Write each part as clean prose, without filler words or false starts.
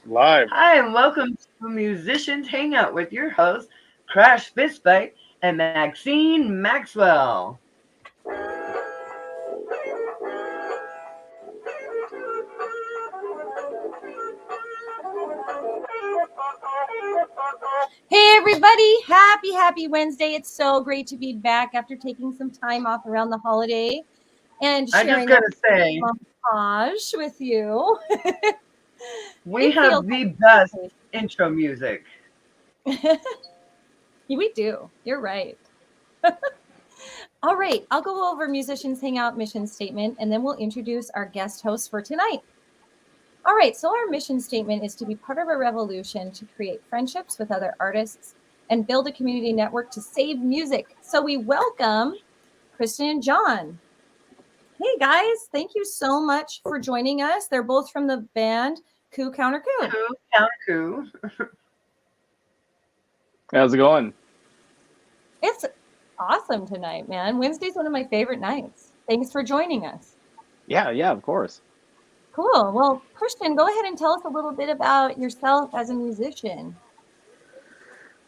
Live. Hi, and welcome to Musicians Hangout with your hosts, Crash Fistfight and Maxine Maxwell. Hey everybody, happy Wednesday. It's so great to be back after taking some time off around the holiday and I just sharing our gotta say, montage with you. we It feels have the best intro music. we do. You're right. All right, I'll go over Musicians Hangout mission statement and then we'll introduce our guest host for tonight. All right, so our mission statement is to be part of a revolution to create friendships with other artists and build a community network to save music. So we welcome Kristen and John. Hey guys, thank you so much for joining us. They're both from the band Coup Counter Coup. Coo, counter coo. How's it going? It's awesome tonight, man. Wednesday's one of my favorite nights. Thanks for joining us. Yeah, of course. Cool. Well, Christian, go ahead and tell us a little bit about yourself as a musician.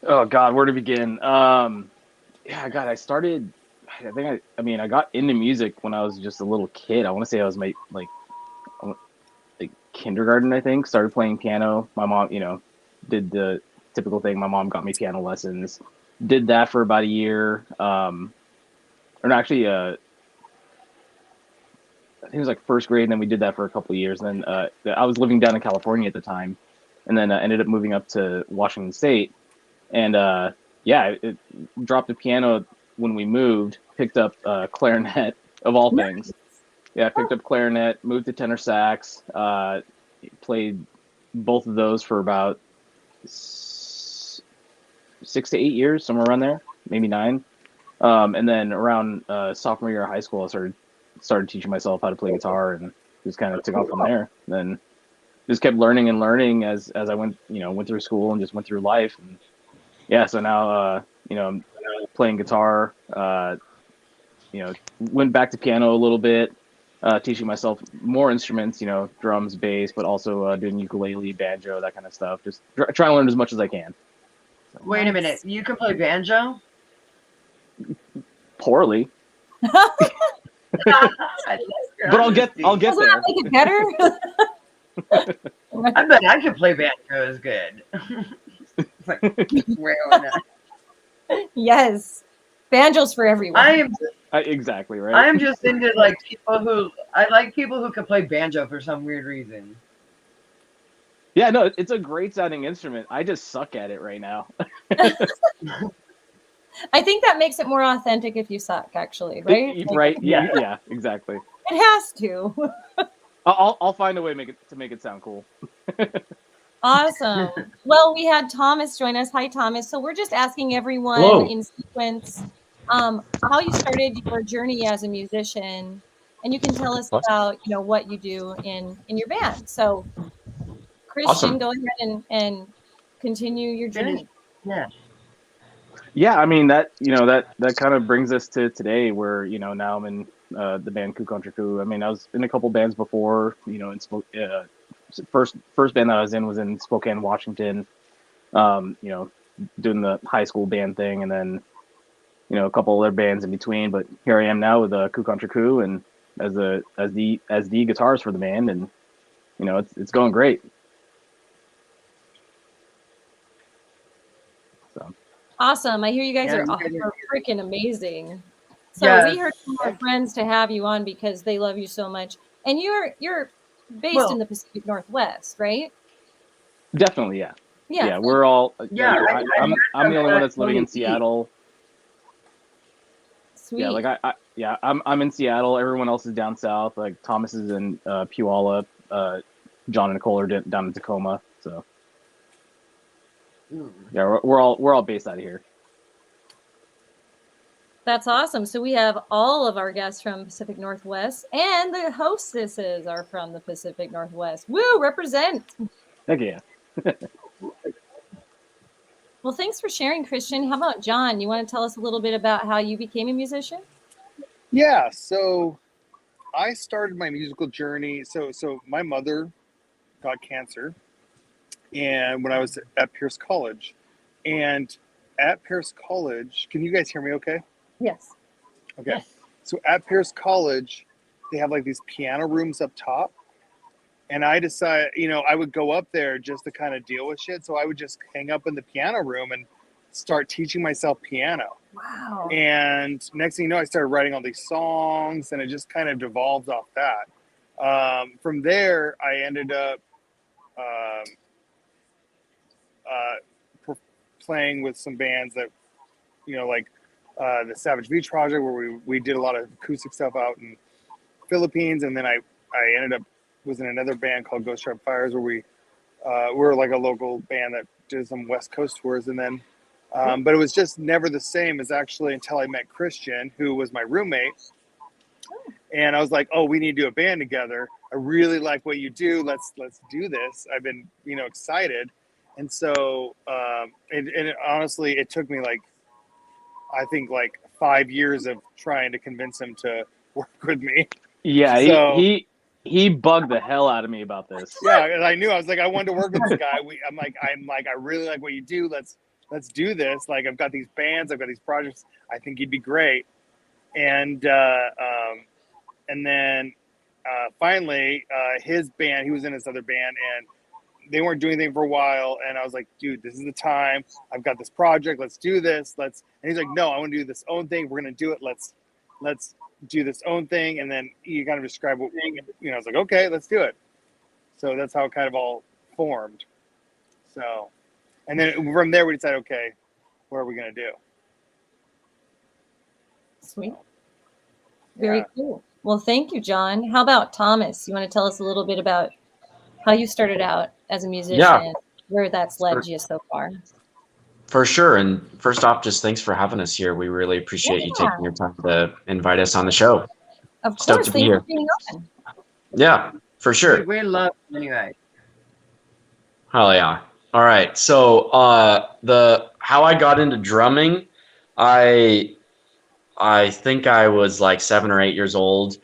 Oh God, where to begin? Yeah, God, I got into music when I was just a little kid. I want to say I was like kindergarten, I think. Started playing piano. My mom, did the typical thing. My mom got me piano lessons. Did that for about a year. Or no, actually, I think it was like first grade, and then we did that for a couple of years. And then I was living down in California at the time, and then ended up moving up to Washington State. And it dropped the piano when we moved. Picked up clarinet of all things. Yeah, I picked up clarinet. Moved to tenor sax. Played both of those for about 6 to 8 years, somewhere around there, maybe 9. And then around sophomore year of high school, I started teaching myself how to play guitar, and just kind of took off from there. Then just kept learning and learning as I went through school and just went through life. And yeah, so now I'm playing guitar. Went back to piano a little bit, teaching myself more instruments, drums, bass, but also doing ukulele, banjo, that kind of stuff. Just trying to learn as much as I can. So. Wait a minute, you can play banjo? Poorly. But I'll get there. Doesn't that make it better? I bet I could play banjo as good. It's like, where am I? Yes, banjo's for everyone. Exactly right. I am just into I like people who can play banjo for some weird reason. Yeah, no, it's a great sounding instrument. I just suck at it right now. I think that makes it more authentic if you suck, actually, right? Right? Yeah, exactly. It has to. I'll find a way to make it sound cool. Awesome. Well, we had Thomas join us. Hi, Thomas. So we're just asking everyone Hello. in sequence how you started your journey as a musician, and you can tell us about what you do in your band. So, Christian, Awesome. go ahead and continue your journey. Yeah, I mean that kind of brings us to today, where now I'm in the band Coup Contra Coup. I mean, I was in a couple bands before. First band that I was in Spokane, Washington. Doing the high school band thing, and then a couple other bands in between. But here I am now with Coup Contra Coup, and as the guitarist for the band, and it's going great. So. Awesome. I hear you guys are freaking amazing. So we heard from our friends to have you on because they love you so much. And you're based in the Pacific Northwest, right? Definitely, yeah. Yeah. Yeah, we're all I'm the only one that's living in Seattle. Sweet. Yeah, I'm in Seattle. Everyone else is down south. Like Thomas is in Puyallup. John and Nicole are down in Tacoma. So yeah, we're all based out of here. That's awesome. So we have all of our guests from Pacific Northwest, and the hostesses are from the Pacific Northwest. Woo, represent. Heck yeah. Well, thanks for sharing, Christian. How about John? You want to tell us a little bit about how you became a musician? Yeah, so I started my musical journey. So my mother got cancer, and when I was at Pierce College. And at Pierce College, can you guys hear me okay? Yes. Okay. Yes. So at Pierce College, they have like these piano rooms up top. And I decided, I would go up there just to kind of deal with shit. So I would just hang up in the piano room and start teaching myself piano. Wow. And next thing you know, I started writing all these songs, and it just kind of devolved off that. From there, I ended up playing with some bands that, like the Savage Beach Project, where we did a lot of acoustic stuff out in Philippines. And then I ended up was in another band called Ghost Sharp Fires, where we were like a local band that did some West Coast tours. And then but it was just never the same as actually until I met Christian, who was my roommate. And I was like, oh, we need to do a band together. I really like what you do. Let's do this. I've been, excited. And so, and honestly, it took me I think 5 years of trying to convince him to work with me. Yeah, So, he bugged the hell out of me about this. Yeah, and I knew, I was like, I wanted to work with this guy. I'm like, I really like what you do. Let's do this. Like, I've got these bands, I've got these projects. I think he'd be great. And then finally, his band, he was in this other band, and they weren't doing anything for a while. And I was like, dude, this is the time. I've got this project. Let's do this. And he's like, no, I want to do this own thing. We're going to do it. Let's do this own thing. And then he kind of described what, I was like, okay, let's do it. So that's how it kind of all formed. So, and then from there we decided, okay, what are we going to do? Sweet. Very cool. Well, thank you, John. How about Thomas? You want to tell us a little bit about how you started out as a musician, where that's led you so far? For sure. And first off, just thanks for having us here. We really appreciate you taking your time to invite us on the show. Of Stoked course, to be thank you here. for being on. Yeah, for sure. We love it anyway. Hell yeah. All right. So how I got into drumming, I think I was like 7 or 8 years old.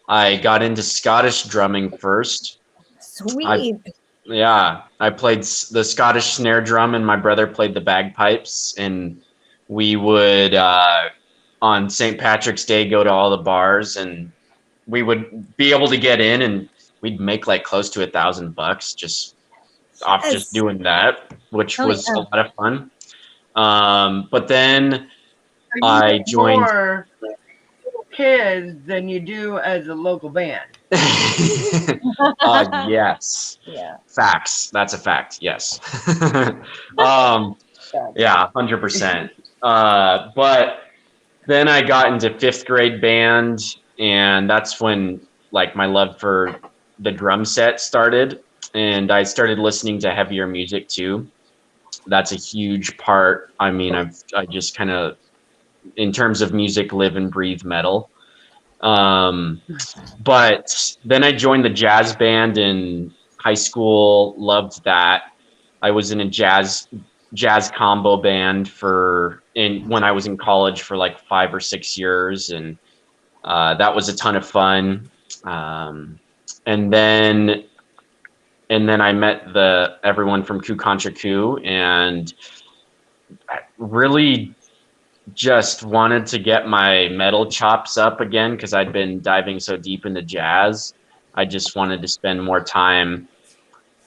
I got into Scottish drumming first. Sweet. I played the Scottish snare drum, and my brother played the bagpipes. And we would, on St. Patrick's Day, go to all the bars, and we would be able to get in, and we'd make like close to $1,000 just off just doing that, which was a lot of fun. But then I joined more kids than you do as a local band. Yes. Yeah. Facts. That's a fact. Yes. Yeah, 100%. But then I got into 5th grade band, and that's when like my love for the drum set started, and I started listening to heavier music too. That's a huge part. I mean, I just kind of, in terms of music, live and breathe metal. But then I joined the jazz band in high school. Loved that. I was in a jazz combo band when I was in college for like 5 or 6 years, and that was a ton of fun. And then I met everyone from Ku Contra Ku, and really just wanted to get my metal chops up again because I'd been diving so deep into jazz. I just wanted to spend more time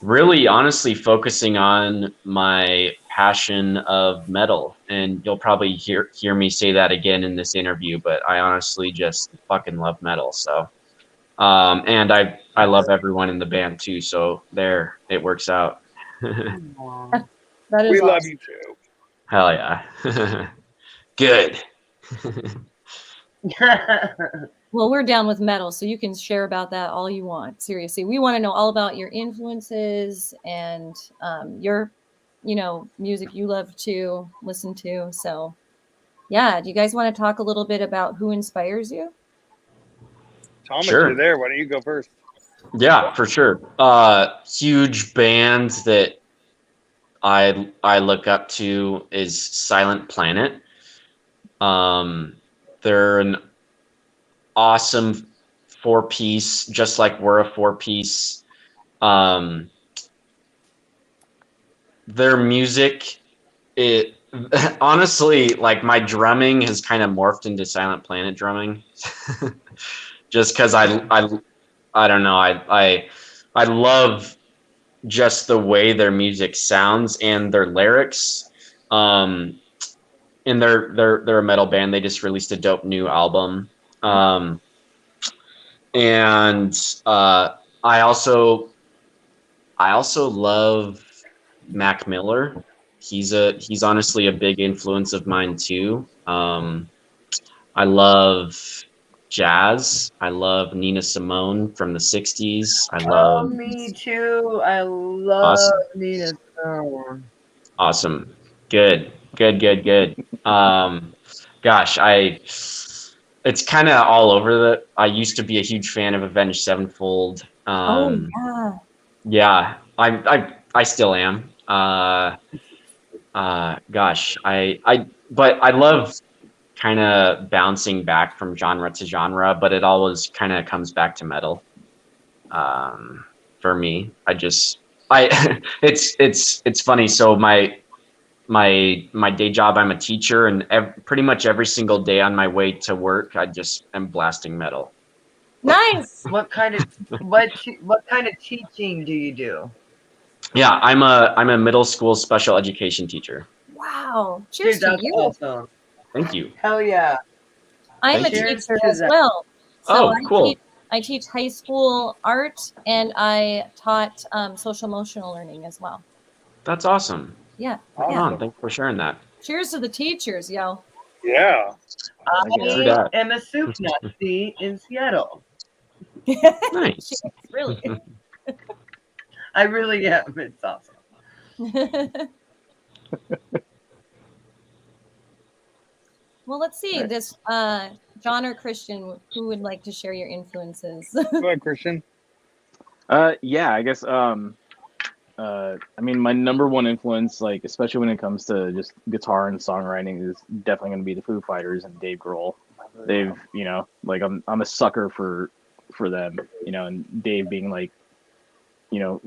really honestly focusing on my passion of metal. And you'll probably hear me say that again in this interview, but I honestly just fucking love metal. So and I love everyone in the band too, so there, it works out. That is We awesome. love you too. Hell yeah. Good. Well, we're down with metal, so you can share about that all you want. Seriously, we want to know all about your influences and your, music you love to listen to. So, yeah, do you guys want to talk a little bit about who inspires you? Thomas, Sure. you're there. Why don't you go first? Yeah, for sure. Huge band that I look up to is Silent Planet. They're an awesome 4-piece, just like we're a 4-piece. their music, it honestly, like, my drumming has kind of morphed into Silent Planet drumming. Just because I don't know, I love just the way their music sounds and their lyrics. And they're a metal band. They just released a dope new album. And I also love Mac Miller. He's honestly a big influence of mine too. I love jazz. I love Nina Simone from the '60s. I Oh, love me too. I love awesome, Nina Simone. awesome, good, good, good, good. Gosh, it's kind of all over the. I used to be a huge fan of Avenged Sevenfold. Oh yeah. Yeah, I still am. Gosh, but I love kind of bouncing back from genre to genre, but it always kind of comes back to metal. For me, I it's funny. So my day job, I'm a teacher, and pretty much every single day on my way to work, I just am blasting metal. Nice. What kind of teaching do you do? Yeah, I'm a middle school special education teacher. Wow. Cheers Dude, to that's you. awesome. Thank you. Hell yeah. I'm a Thank you. Cheers teacher to as that. well. So Oh, cool. I teach high school art, and I taught social emotional learning as well. That's awesome. Yeah. Right Yeah. on. Thanks for sharing that. Cheers to the teachers, yo. Yeah. True I that. am a soup Nazi in Seattle. Nice. Cheers, really. I really am. It's awesome. Well, let's see. Right. This John or Christian, who would like to share your influences? Go ahead, Christian. Yeah, I guess I mean, my number one influence, like especially when it comes to just guitar and songwriting, is definitely going to be the Foo Fighters and Dave Grohl. They've, like I'm a sucker for them, and Dave being like,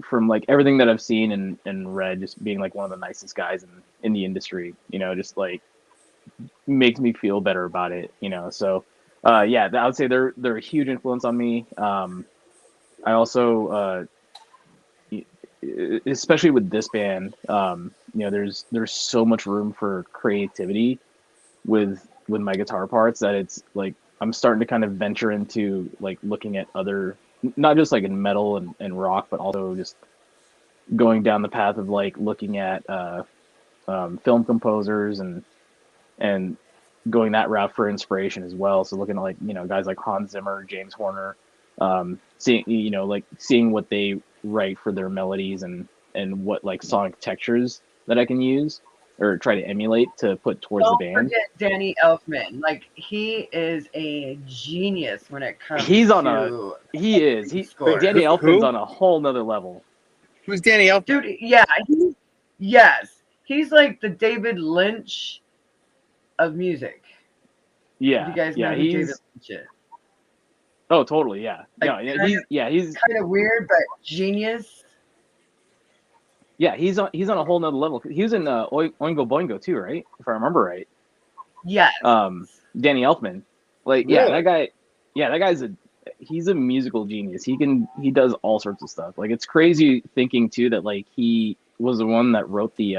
from like everything that I've seen and read, just being like one of the nicest guys in the industry, just like makes me feel better about it, So, yeah, I would say they're a huge influence on me. I also, especially with this band, there's so much room for creativity with my guitar parts that it's like I'm starting to kind of venture into like looking at other, not just like in metal and rock, but also just going down the path of like looking at film composers and going that route for inspiration as well. So looking at like guys like Hans Zimmer, James Horner, seeing what they write for their melodies and what like sonic textures that I can use or try to emulate to put towards the Don't band. forget Danny Elfman. Like, he is a genius when it comes He is. scores. Danny Who? Elfman's on a whole nother level. Who's Danny Elfman? Dude, yeah, yes. He's like the David Lynch of music. Yeah, You guys know who David Lynch is. Oh, totally. Yeah. Like, No, he's kind of weird, but genius. yeah, he's on a whole nother level. He was in Oingo Boingo too, right? If I remember right. Yes. Danny Elfman. Like, Really? that guy's he's a musical genius. He does all sorts of stuff. Like, it's crazy thinking too that like he was the one that wrote the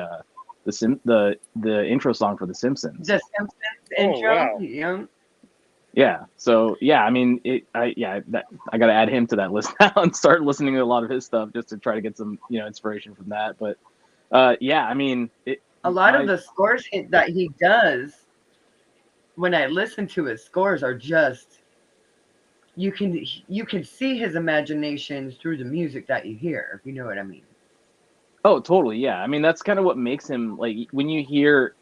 intro song for The Simpsons. The Simpsons Oh, intro. wow. Yeah. Yeah. So yeah, I mean, I got to add him to that list now and start listening to a lot of his stuff just to try to get some inspiration from that. But yeah, I mean, A lot of the scores that he does, when I listen to his scores, are just you can see his imagination through the music that you hear. If you know what I mean. Oh, totally. Yeah. I mean, that's kind of what makes him, like, when you hear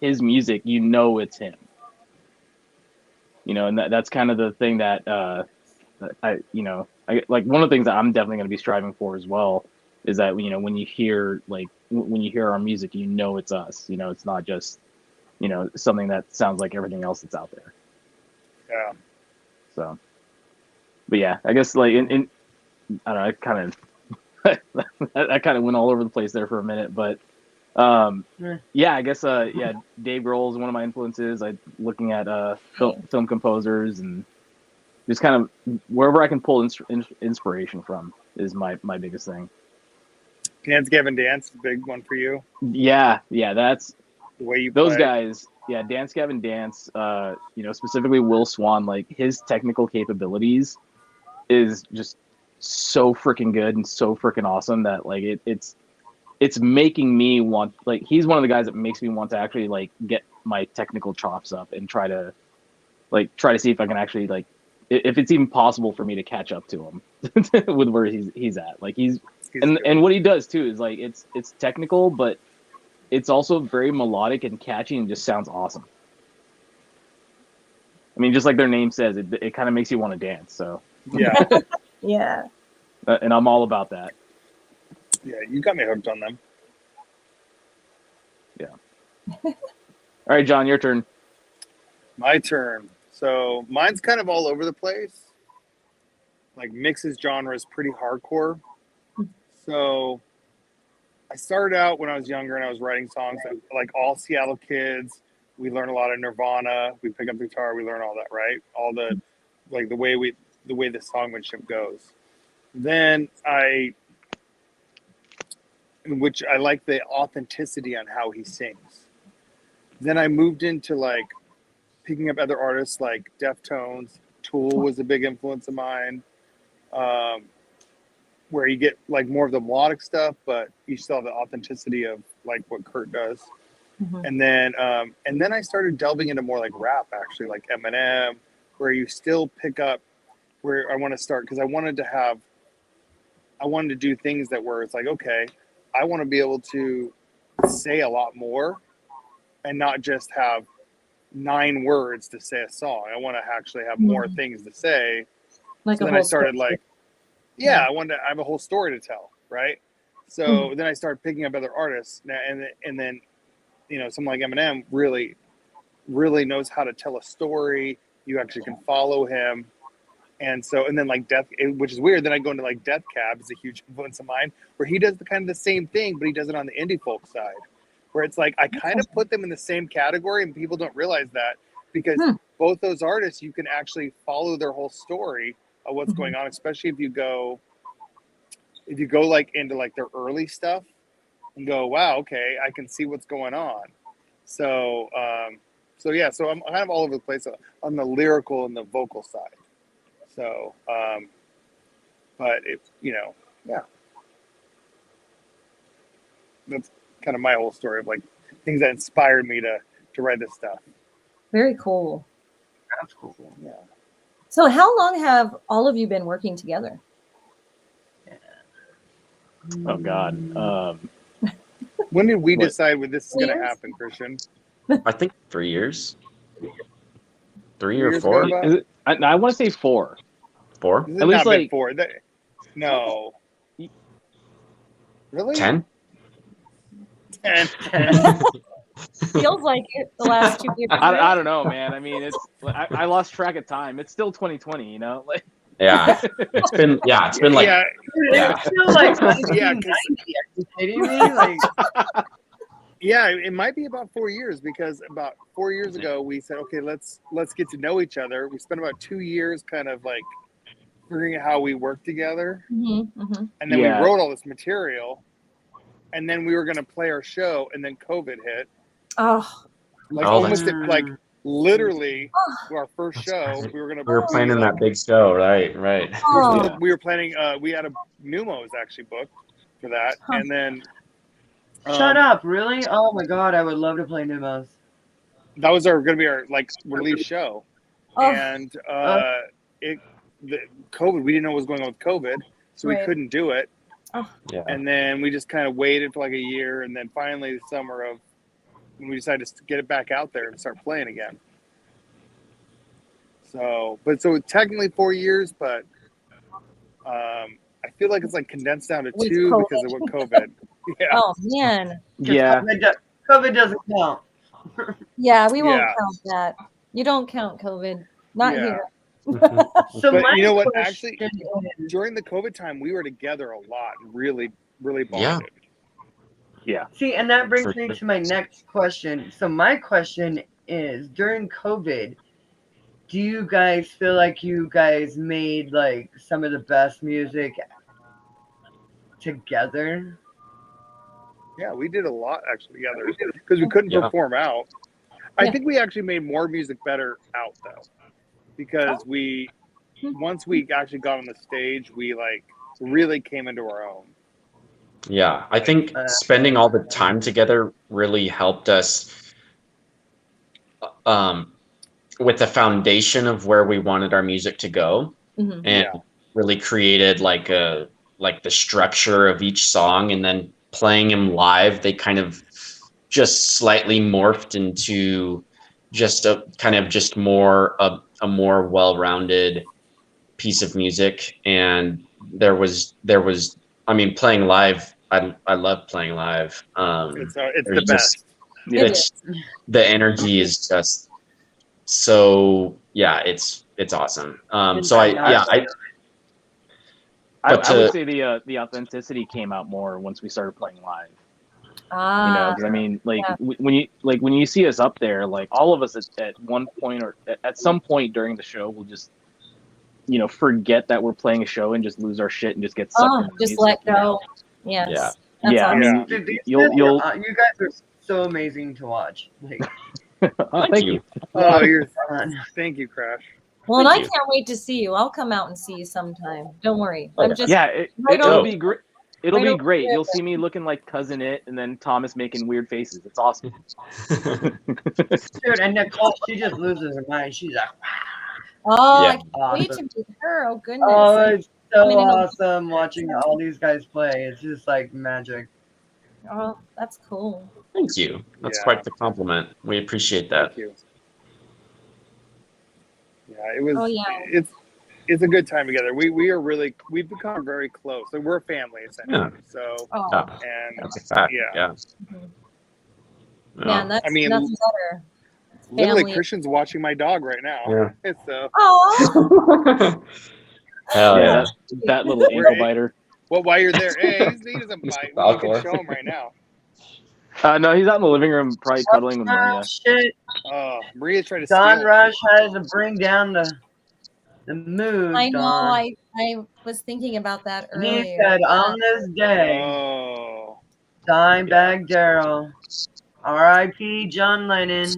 his music, it's him. And that's kind of the thing that I like. One of the things that I'm definitely going to be striving for as well is that when you hear our music, it's us. It's not just something that sounds like everything else that's out there. Yeah. So, but yeah, I guess like I don't know. that kind of went all over the place there for a minute, but yeah, I guess Dave Grohl is one of my influences. I looking at film composers and just kind of wherever I can pull inspiration from is my biggest thing. Dance Gavin Dance, big one for you. Yeah, that's the way you those play. guys. Yeah, Dance Gavin Dance. Specifically Will Swan. Like his technical capabilities is just so freaking good and so freaking awesome that like it's making me want, like, he's one of the guys that makes me want to actually like get my technical chops up and try to see if I can actually like if it's even possible for me to catch up to him with where he's at. Like he's and what he does too is like it's technical, but it's also very melodic and catchy and just sounds awesome. I mean, just like their name says, it kind of makes you want to dance. So yeah, yeah, and I'm all about that. Yeah, you got me hooked on them. Yeah. All right, John, your turn. My turn. So mine's kind of all over the place. Like mixes genres pretty hardcore. So I started out when I was younger and I was writing songs that, like all Seattle kids. We learn a lot of Nirvana. We pick up the guitar. We learn all that, right? All the like the way the songmanship goes. Then which I like the authenticity on how he sings. Then I moved into like picking up other artists like Deftones. Tool was a big influence of mine, where you get like more of the melodic stuff, but you still have the authenticity of like what Kurt does. Mm-hmm. And then I started delving into more like rap, actually, like Eminem, where you still pick up where I want to start, because I wanted to do things that were, it's like, okay, I want to be able to say a lot more and not just have 9 words to say a song. I want to actually have more things to say. Like so then I started story. I wanted to have a whole story to tell, right? So then I started picking up other artists, and then, someone like Eminem really, really knows how to tell a story. You actually can follow him. And then like which is weird. Then I go into like Death Cab is a huge influence of mine, where he does the same thing, but he does it on the indie folk side, where it's like, I kind of put them in the same category and people don't realize that, because both those artists, you can actually follow their whole story of what's going on, especially if you go like into like their early stuff and go, wow, okay, I can see what's going on. So I'm kind of all over the place on the lyrical and the vocal side. So, but that's kind of my whole story of like things that inspired me to write this stuff. Very cool. That's cool. Yeah. So how long have all of you been working together? Oh God. When did we decide when this is going to happen, Christian? I think 3 years. 3 or 4. Is it, I want to say 4. 4? At least like 4. No. Really? 10? 10. Feels like it the last 2 years. I don't know, man. I mean, I lost track of time. It's still 2020, like. Yeah, it's been like It's still like 1990. Are you kidding me? Like, yeah, it might be about 4 years, because about 4 years ago we said, okay, let's get to know each other. We spent about 2 years kind of like figuring out how we work together, and then we wrote all this material, and then we were going to play our show, and then COVID hit. Literally, our first show, we were playing in that big show, right? We were planning. We had a Numos actually booked for that, and then shut up! Really? Oh my God, I would love to play Numos. That was going to be our like release show, and the COVID. We didn't know what was going on with COVID, so we couldn't do it. And then we just kind of waited for like a year, and then finally the summer of. And we decided to get it back out there and start playing again. So technically 4 years, but I feel like it's like condensed down to 2 because of what COVID. Yeah. Oh man. Yeah. COVID doesn't count. Yeah, we won't count that. You don't count COVID. Not here. So But my you know what? question Actually, is- during the COVID time, we were together a lot, and really, really Yeah. bonded. Yeah. see, and that brings For me sure. to my next question. So my question is, during COVID, do you guys feel like you guys made like some of the best music together? Yeah, we did a lot actually together because we couldn't Yeah. perform out. I Yeah. think we actually made more music better out though, because we once we actually got on the stage, we like really came into our own. Yeah, I think spending all the time together really helped us with the foundation of where we wanted our music to go, Mhm. and Yeah. really created like the structure of each song, and then playing them live, they kind of just slightly morphed into just a kind of just more a more well-rounded piece of music. And there was I mean, playing live, I love playing live. It's the There's just best. Yeah. it's the energy is just so, yeah, it's awesome. So I but I would to say the authenticity came out more once we started playing live. Ah, Because I mean, like yeah. when you see us up there, like all of us at one point or at some point during the show, will just forget that we're playing a show and just lose our shit and just get sucked Oh, into the just music, let go. Yes. Yeah. That's Yeah, I awesome. mean, Dude, these you'll. guys you guys are so amazing to watch. Like, Oh, thank you. Oh, you're fun. thank you, Crash. Well, and I Thank you. can't wait to see you. I'll come out and see you sometime. Don't worry. Oh, I'm yeah. just Yeah, right it'll over be here. great. It'll Right be over great. here. You'll see me looking like Cousin It, and then Thomas making weird faces. It's awesome. Dude, and Nicole, she just loses her mind. She's like, Oh, Yeah. I can't wait awesome. to meet her. Oh goodness. Oh, it's so coming in a- awesome watching all these guys play. It's just like magic. Oh, that's cool. Thank you. That's Yeah. quite the compliment. We appreciate that. Thank you. Yeah, it was. Oh, yeah. It's a good time together. We've become very close. Like we're a family essentially. Yeah. So Oh, Yeah, and that's a fact. Yeah. Yeah. mhm. Yeah. Man, that's I mean, nothing better. It's literally, family. Christian's watching my dog right now. Yeah. It's Oh, Hell Yeah, yeah. that little ankle biter. well, while you're there, hey, he doesn't He's bite. the You can Falcor. show him right now. No, he's out in the living room, probably cuddling with Oh, Maria. shit. Oh, Maria's trying to Don steal. Rush has to bring down the mood. I know. Don. I was thinking about that He earlier. said, on this day, Oh, Dimebag Daryl, R.I.P. John Lennon.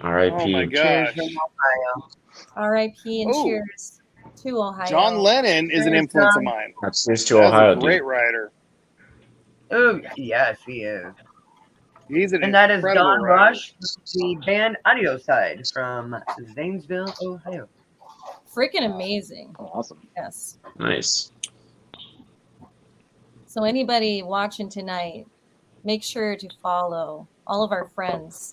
R.I.P. oh my Cheers gosh. from Ohio. R.I.P. and Oh. cheers to Ohio. John Lennon is an Cheers, influence of John. mine. That's cheers to That's Ohio, a great dude. writer. Oh, yes, he is. He's an And that is incredible Don writer. Rush, the band Audio Side from Zanesville, Ohio. Freaking amazing. Oh, awesome. Yes. Nice. So anybody watching tonight, make sure to follow all of our friends.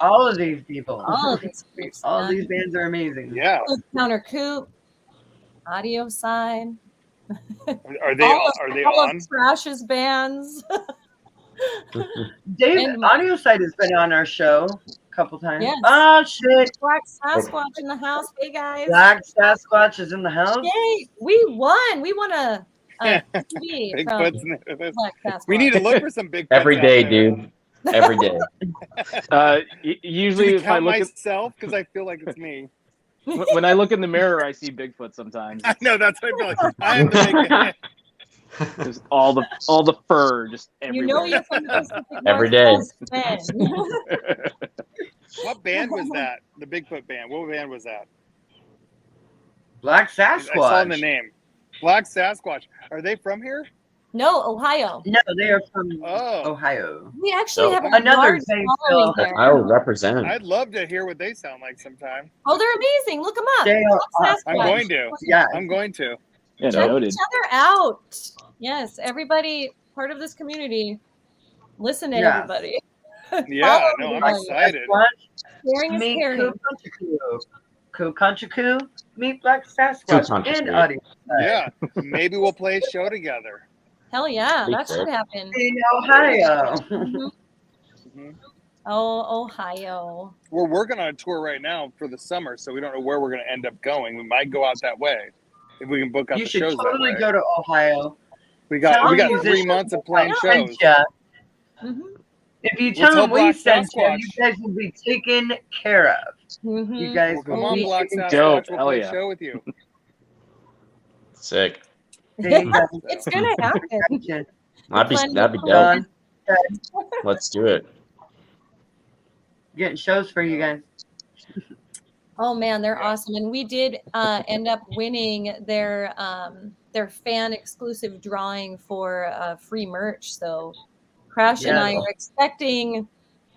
All of these people. All of these groups. All of these bands are amazing. Yeah. Counter Coop, Audio Side. Are they all on? of Trash's bands. Dave, And- Audio Side has been on our show a couple times. Yes. Oh, shit. Black Sasquatch in the house. Hey guys. Black Sasquatch is in the house. Yay! We won. We won a CD from Bigfoot's in it. Black Sasquatch. We need to look for some Bigfoot. Every day, dude. Every day. Usually, Do if I count look myself because I feel like it's me. when I look in the mirror, I see Bigfoot sometimes. I know that's what I feel like. I am the Bigfoot. Just all the fur just everywhere. You know you're from the Pacific Every day. Northwest, What band was that? The Bigfoot band. What band was that? Black I saw in the Sasquatch. name. Black Sasquatch. Are they from here? No, Ohio. No, they are from Oh. Ohio. We actually have a Another large Zanesville. following there. I'll represent. I'd love to hear what they sound like sometime. Oh, they're amazing. Look them up. They are Black awesome. I'm Sasquatch. going to. Yeah. I'm going to. Yeah, Check noted. each other out. Yes, everybody, part of this community, listen to Yes. everybody. Yeah, Follow no, I'm everybody. excited. Sharing is Meet caring. Kukanchaku. Meet Black Sasquatch Kukanchaku. and Audio Side. Yeah, maybe we'll play a show together. Hell yeah, that Bigfoot. should happen. In Ohio. Mhm. Mhm. Oh, Ohio. We're working on a tour right now for the summer, so we don't know where we're going to end up going. We might go out that way if we can book out You the should shows totally that way. go to Ohio. We Tell got 3 musicians months of playing we shows. sent ya. Mm-hmm. If you We'll tell tell them we Black sent you, Sasquatch. you guys will be taken care of. Mm-hmm. You guys Well, come will on, be Black taken Sasquatch. care of. Dope. We'll Hell play yeah. a show with you. Sick. There you go. It's gonna happen. That'd be dope. Done. Let's do it. Getting shows for you guys. Oh man, they're Yeah. awesome, and we did end up winning their fan exclusive drawing for free merch. So Crash and I Yeah. are expecting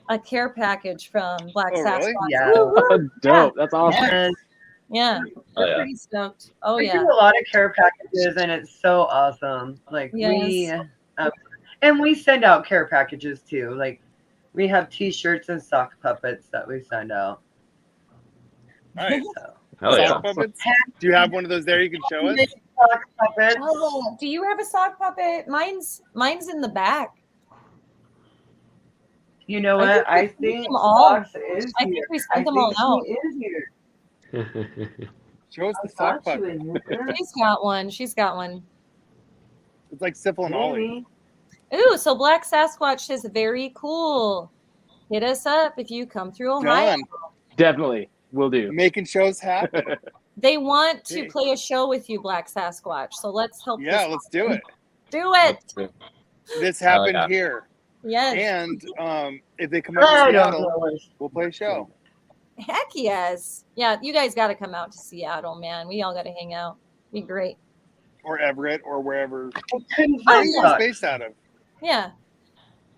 a care package from Black Oh, Sasquatch. really? Yeah. Woo-hoo! Dope. That's awesome. And Yeah, Oh, we're yeah. pretty stoked. Oh we yeah, do a lot of care packages, and it's so awesome. Like Yes. and we send out care packages too. Like we have T-shirts and sock puppets that we send out. Nice. So. Hell yeah. Sock puppets? Do you have one of those there you can show us? Sock puppets. Oh, do you have a sock puppet? Mine's in the back. You know I what? think we I sent think them all. Fox is I here. think we I sent them all think out. she is here. Show us I the sock thought she puppet. was here. She's got one. She's got one. It's like Syphil and Ollie. Maybe. Ooh, so Black Sasquatch says very cool. Hit us up if you come through Ohio. Done. Definitely. Will do. Making shows happen. They want to Hey. play a show with you, Black Sasquatch. So let's help. Yeah, this let's do it. do it. This happened yeah. here. Yes. And if they come out to I don't Seattle, know. we'll play a show. Heck yes. Yeah, you guys got to come out to Seattle, man. We all got to hang out. Be great. Or Everett or wherever. I couldn't Where are find you guys that. based out of? Yeah.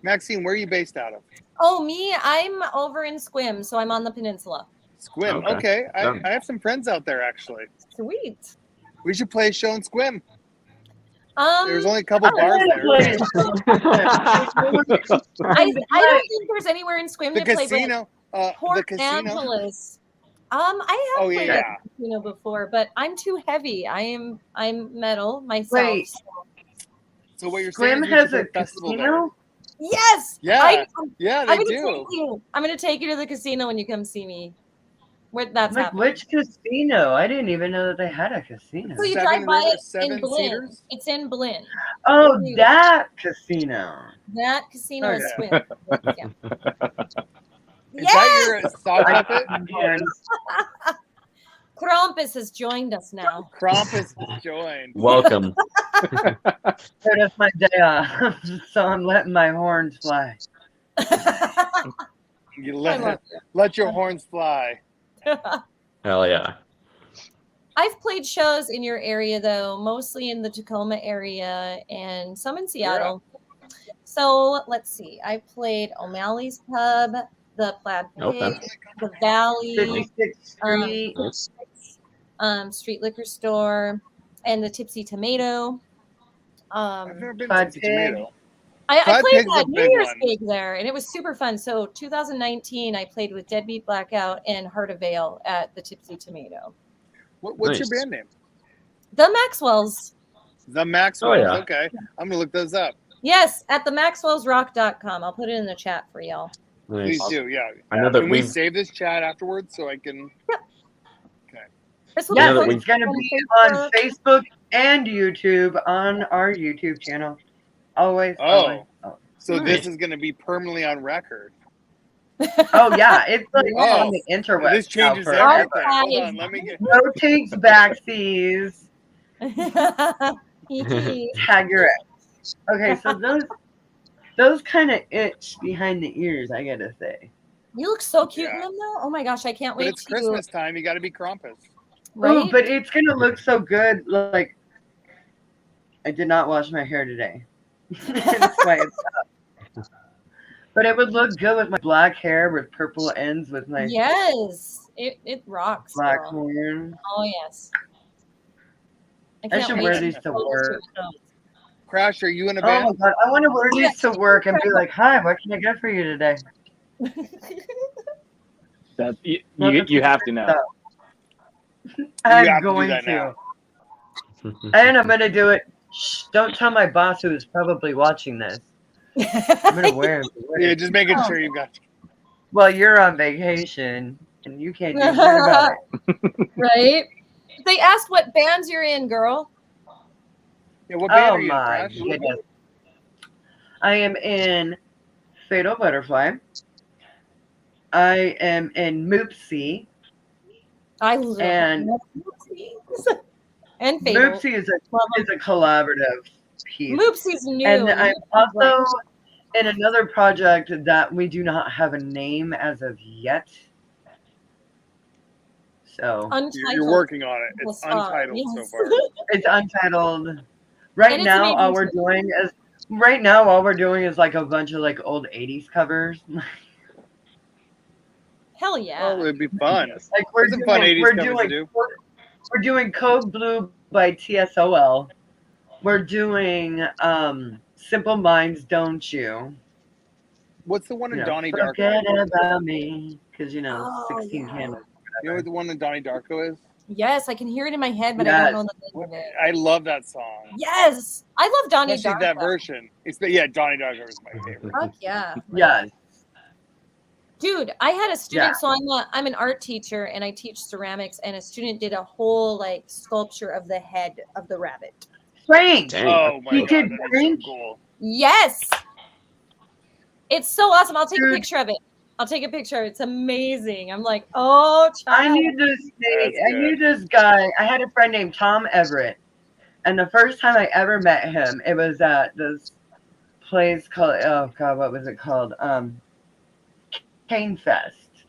Maxine, where are you based out of? Oh, me, I'm over in Squim, so I'm on the peninsula. Squim. Okay. Okay. Yeah. I have some friends out there, actually. Sweet. We should play a show in Squim. There's only a couple oh, bars there. I don't think there's anywhere in Squim The to play, casino. but The Port casino. Angeles. I have Oh, played yeah. at the casino before, but I'm too heavy. I'm metal myself. Wait. So what you're saying Squim is we has should a play festival casino? Yes. Yeah, Yeah, they I'm gonna do. take you. I'm gonna take you to the casino when you come see me. Where that's Like happening. which casino? I didn't even know that they had a casino. So you Seven drive by River- it in Seven Blinn. Cedars? It's in Blinn. Oh, that casino. That casino is Okay. Squim. Yeah. Is that your sock I- puppet? Yes. Krampus has joined us now. Krampus joined. Welcome. That's my day off, so I'm letting my horns fly. You I love let your horns fly. Hell yeah. I've played shows in your area though, mostly in the Tacoma area and some in Seattle. So let's see. I played O'Malley's Pub, the Plaid Pig, Okay. the Valley, 56th Street. Nice. Street Liquor Store, and the Tipsy Tomato. I've never been Fried to pig. Tomato. I Fried played Pig's a that New big Year's one. gig there, and it was super fun. So 2019, I played with Deadbeat Blackout and Heart of Vale at the Tipsy Tomato. What's your Nice. band name? The Maxwells. The Maxwells. Oh, yeah. Okay. I'm going to look those up. Yes, at themaxwellsrock.com. I'll put it in the chat for y'all. Nice. Please do. Yeah. I know that Can we we've save this chat afterwards so I can? This will Yeah, know that be it's going to be on Facebook and YouTube on our YouTube channel. Always. Oh. always. So Nice. this is going to be permanently on record. Oh, yeah. It's like Oh, on the interwebs. This changes now everything. forever. Hold on. Let me get. No takes backsies. Tag your ex. Okay, so those kind of itch behind the ears, I gotta say. You look so cute in Yeah. them, though. Oh my gosh, I can't But wait it's to. Christmas time. You got to be Krampus. Right? Oh, but it's gonna look so good. Like, I did not wash my hair today. That's why it's up. But it would look good with my black hair with purple ends with my Yes, it rocks. black girl. horn. Oh yes. I can't should wait wear to these get to close work. it. Crash, are you in a Oh my band? god, I want to wear these to work and be like, "Hi, what can I get for you today?" That you have to know. I'm have to do going that to, now. and I'm gonna do it. Shh, don't tell my boss who is probably watching this. I'm gonna wear it. Yeah, just making Oh. sure you got. Well, you're on vacation and you can't do shit about it. Right? They asked what bands you're in, girl. Yeah, what band Oh are you in, my Crash? goodness. I am in Fatal Butterfly. I am in Moopsie. I love And Moopsies. And Fatal. Moopsie is Love a collaborative piece. Moopsie's new. And I'm Moopsie's great. also in another project that we do not have a name as of yet. So Untitled. You're working on it. It's Yes. untitled so Yes. far. it's untitled. Right And it's now, all amazing we're doing is like a bunch of like old 80s covers. Hell yeah. Oh, it'd be fun. Yes. Like we're There's some doing, fun 80s we're covers to doing, do. we're doing Code Blue by TSOL. We're doing Simple Minds, Don't You? What's the one in You know, Donnie Darko? forget about me, because you know, Oh, 16 yeah. candles. You know what the one in Donnie Darko is? Yes, I can hear it in my head, but I don't know the name of it. I love that song. Yes. I love Donnie Especially Darko. that version. Yeah, Donnie Darko is my favorite. Fuck yeah. Yes. Dude, I had a student, Yeah. so I'm an art teacher and I teach ceramics, and a student did a whole like sculpture of the head of the rabbit. Frank. Dang. Oh my He god, did that is so Frank? cool. Yes. It's so awesome. I'll take a Dude. picture of it. I'll take a picture. It's amazing. I'm like, oh, child. I knew this. That's I knew this guy. I had a friend named Tom Everett, and the first time I ever met him, it was at this place called, oh god, what was it called? Cane Fest,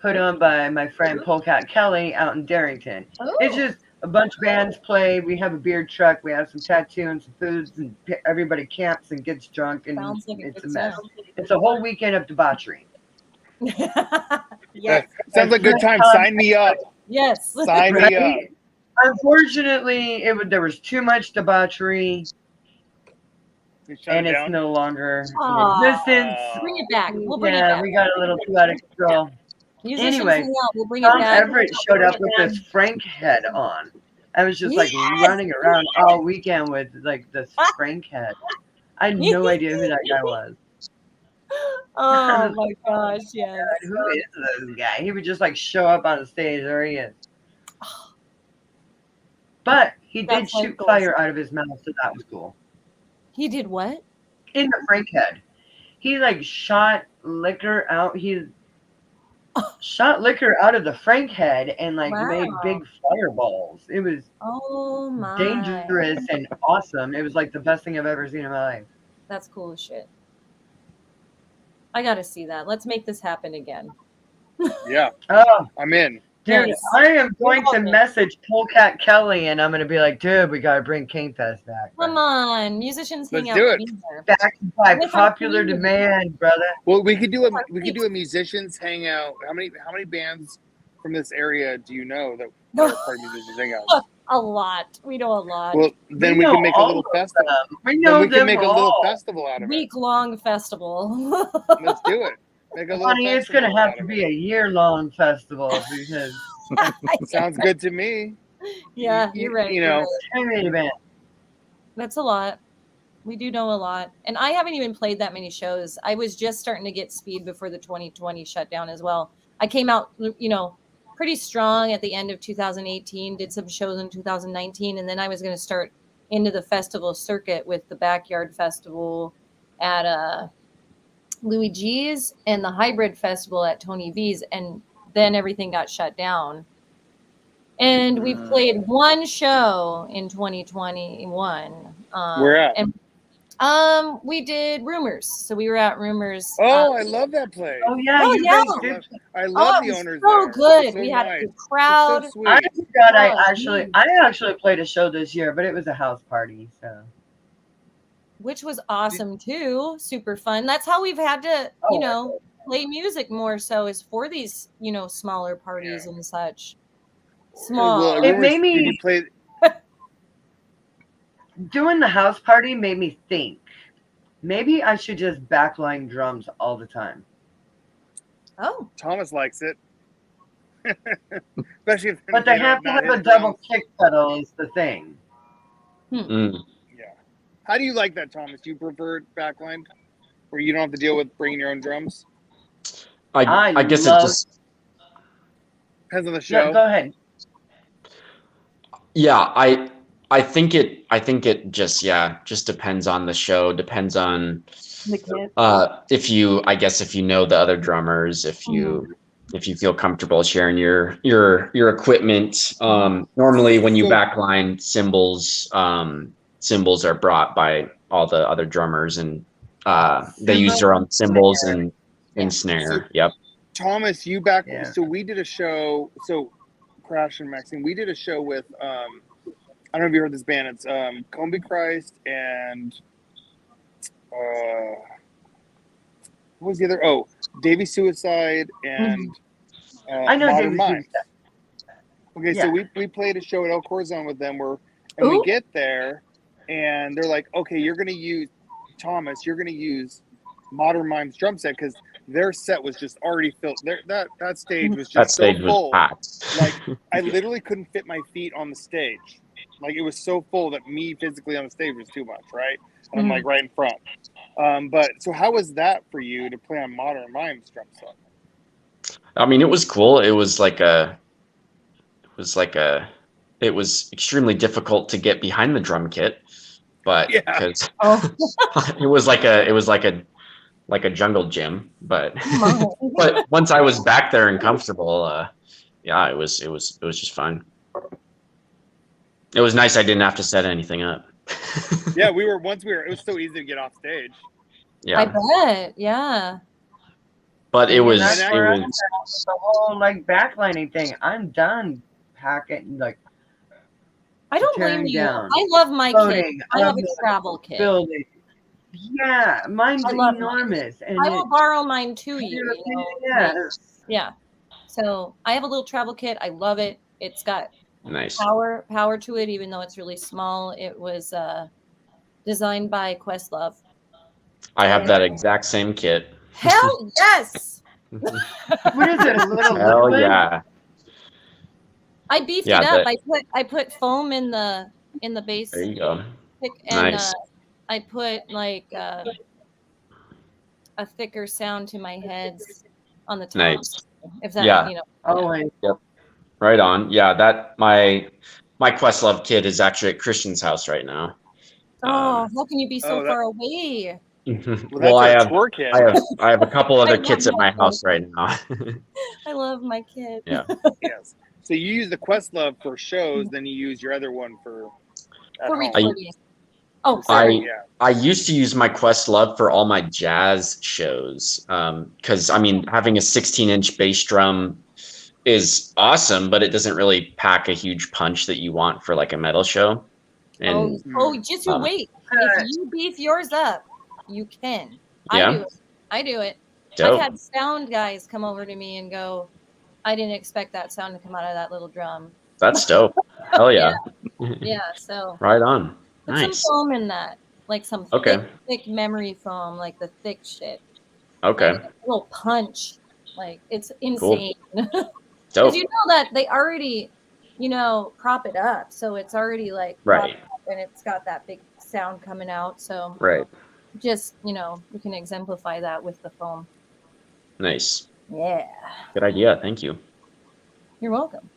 put on by my friend Polecat Kelly out in Darrington. Oh. It's just a bunch of bands play. We have a beer truck. We have some tattoo and some foods, and everybody camps and gets drunk, and Sounds like a it's a good mess. time. It's a whole weekend of debauchery. Yes. Sounds like a good time. Sign me up. Yes. Sign me up. Right? Unfortunately, there was too much debauchery, You shut and it it's down? no longer Aw. in existence. Bring it back. We'll bring it Yeah, back. we got a little too out of control. Musicians Anyway, hang out. We'll bring it Tom back. Everett showed up with this Frank head on. I was just like Yes! running around all weekend with like this Frank head. I had no idea who that guy was. Oh my gosh, yes. Who is this guy? He would just like show up on the stage. There he is. But he did That's like shoot goals. fire out of his mouth, so that was cool. He did what? In the Frank head, he like shot liquor out. He shot liquor out of the Frank head and like made Wow. big fireballs. It was Oh my. dangerous and awesome. It was like the best thing I've ever seen in my life. That's cool as shit. I gotta see that. Let's make this happen again. Yeah, Oh, I'm in. dude, Yes. I am going to welcome. message Polecat Kelly and I'm going to be like, dude, we got to bring Cane Fest back. Come on, musicians hang Let's out. do will it. be there. Back by With our popular community. demand, brother. Well, we could do a musicians hangout. How many bands from this area do you know that are part of musicians hangout? A lot. We know a lot. Well, then we know can make a all little of festival. We Then know we can them make a all. little festival out of it. Week-long festival. Let's do it. Make a little Honey, it's going to festival have out to of be it. a year-long festival because Sounds good to me. Yeah, you're right. You you're know, right. I mean, man, That's a lot. We do know a lot. And I haven't even played that many shows. I was just starting to get speed before the 2020 shutdown as well. I came out, pretty strong at the end of 2018, did some shows in 2019, and then I was going to start into the festival circuit with the Backyard Festival at Louis G's and the Hybrid Festival at Tony V's, and then everything got shut down. And we played one show in 2021. Where at? And we did Rumors. So we were at Rumors. Oh, I love that place. oh yeah, Oh, you yeah. guys did. I love the it was owners so there. good. It's so We had a nice. good crowd. It's so sweet. I forgot Oh, I actually played a show this year, but it was a house party, so. Which was awesome too. Super fun. That's how we've had to, play music more so is for these, smaller parties and such. Small. Well, It Rumors, made me- did you play? Doing the house party made me think maybe I should just backline drums all the time. Oh, Thomas likes it. Especially if But they have to not have a his double drums. kick pedal is the thing. Mm. Yeah. How do you like that, Thomas? Do you prefer backline, where you don't have to deal with bringing your own drums? I guess it love- just Depends on the show. No, go ahead. yeah, I think it just depends on the show, depends on The kid. if you know the other drummers, if you feel comfortable sharing your equipment. Normally when you So- backline cymbals are brought by all the other drummers, and they use their own cymbals and snare. Yep. Thomas, Yeah. so we did a show. So Crash and Maxine, we did a show with I don't know if you heard this band. It's Combi Christ and what was the other? Oh, Davy Suicide and I know Modern Davey Minds. Suicide. Okay, Yeah. so we played a show at El Corazon with them and Ooh. we get there and they're like, okay, you're gonna use Modern Mimes drum set because their set was just already filled. That stage was That just stage so was full. packed. Like I literally couldn't fit my feet on the stage. Like it was so full that me physically on the stage was too much, right? And I'm like right in front. But so how was that for you to play on Modern Mimes drum set? I mean, it was cool. It was extremely difficult to get behind the drum kit, but Yeah. because Oh. it was like a jungle gym. But but once I was back there and comfortable, yeah, it was just fun. It was nice I didn't have to set anything up. Yeah, it was so easy to get off stage. I Yeah, bet. Yeah. but it And was that's it where I'm was at with the whole like backlining thing. I'm done packing like I don't blame tearing you. down, I love my kit. loading, I have a unloading, travel kit. building. Yeah, mine's I love enormous, and I will borrow mine to you. yeah. Yeah. So I have a little travel kit. I love it. It's got nice. power to it, even though it's really small. It was designed by Questlove. I have that exact same kit. Hell yes! What is it? A little Hell liquid? yeah. I beefed Yeah, it up. I put foam in the base There you go. pick, and Nice. I put like a thicker sound to my heads on the top. Nice. If that, Yeah. you know. Oh, and Right on. Yeah, that my Questlove kit is actually at Christian's house right now. Oh, how can you be so Oh, that- far away? Well, I that's have our twerk kit. I have a couple other love kits at my my house right now. I love my kid. Yeah. Yes. So you use the Questlove for shows, then you use your other one for at For home. recording. Oh, I sorry. Yeah. I used to use my Questlove for all my jazz shows, because I mean having a 16-inch bass drum is awesome, but it doesn't really pack a huge punch that you want for like a metal show. And Just you wait. If you beef yours up, you can. Yeah. I do it. dope. I've had sound guys come over to me and go, I didn't expect that sound to come out of that little drum. That's dope. Hell yeah. Yeah, so Right on. put Nice. some foam in that. Like some Okay. thick memory foam, like the thick shit. Okay. Like a little punch. Like it's insane. Because Dope. you know that they already, prop it up. So it's already like Right. propped up and it's got that big sound coming out. So Right. just, we can exemplify that with the foam. Nice. Yeah. Good idea. Thank you. You're welcome.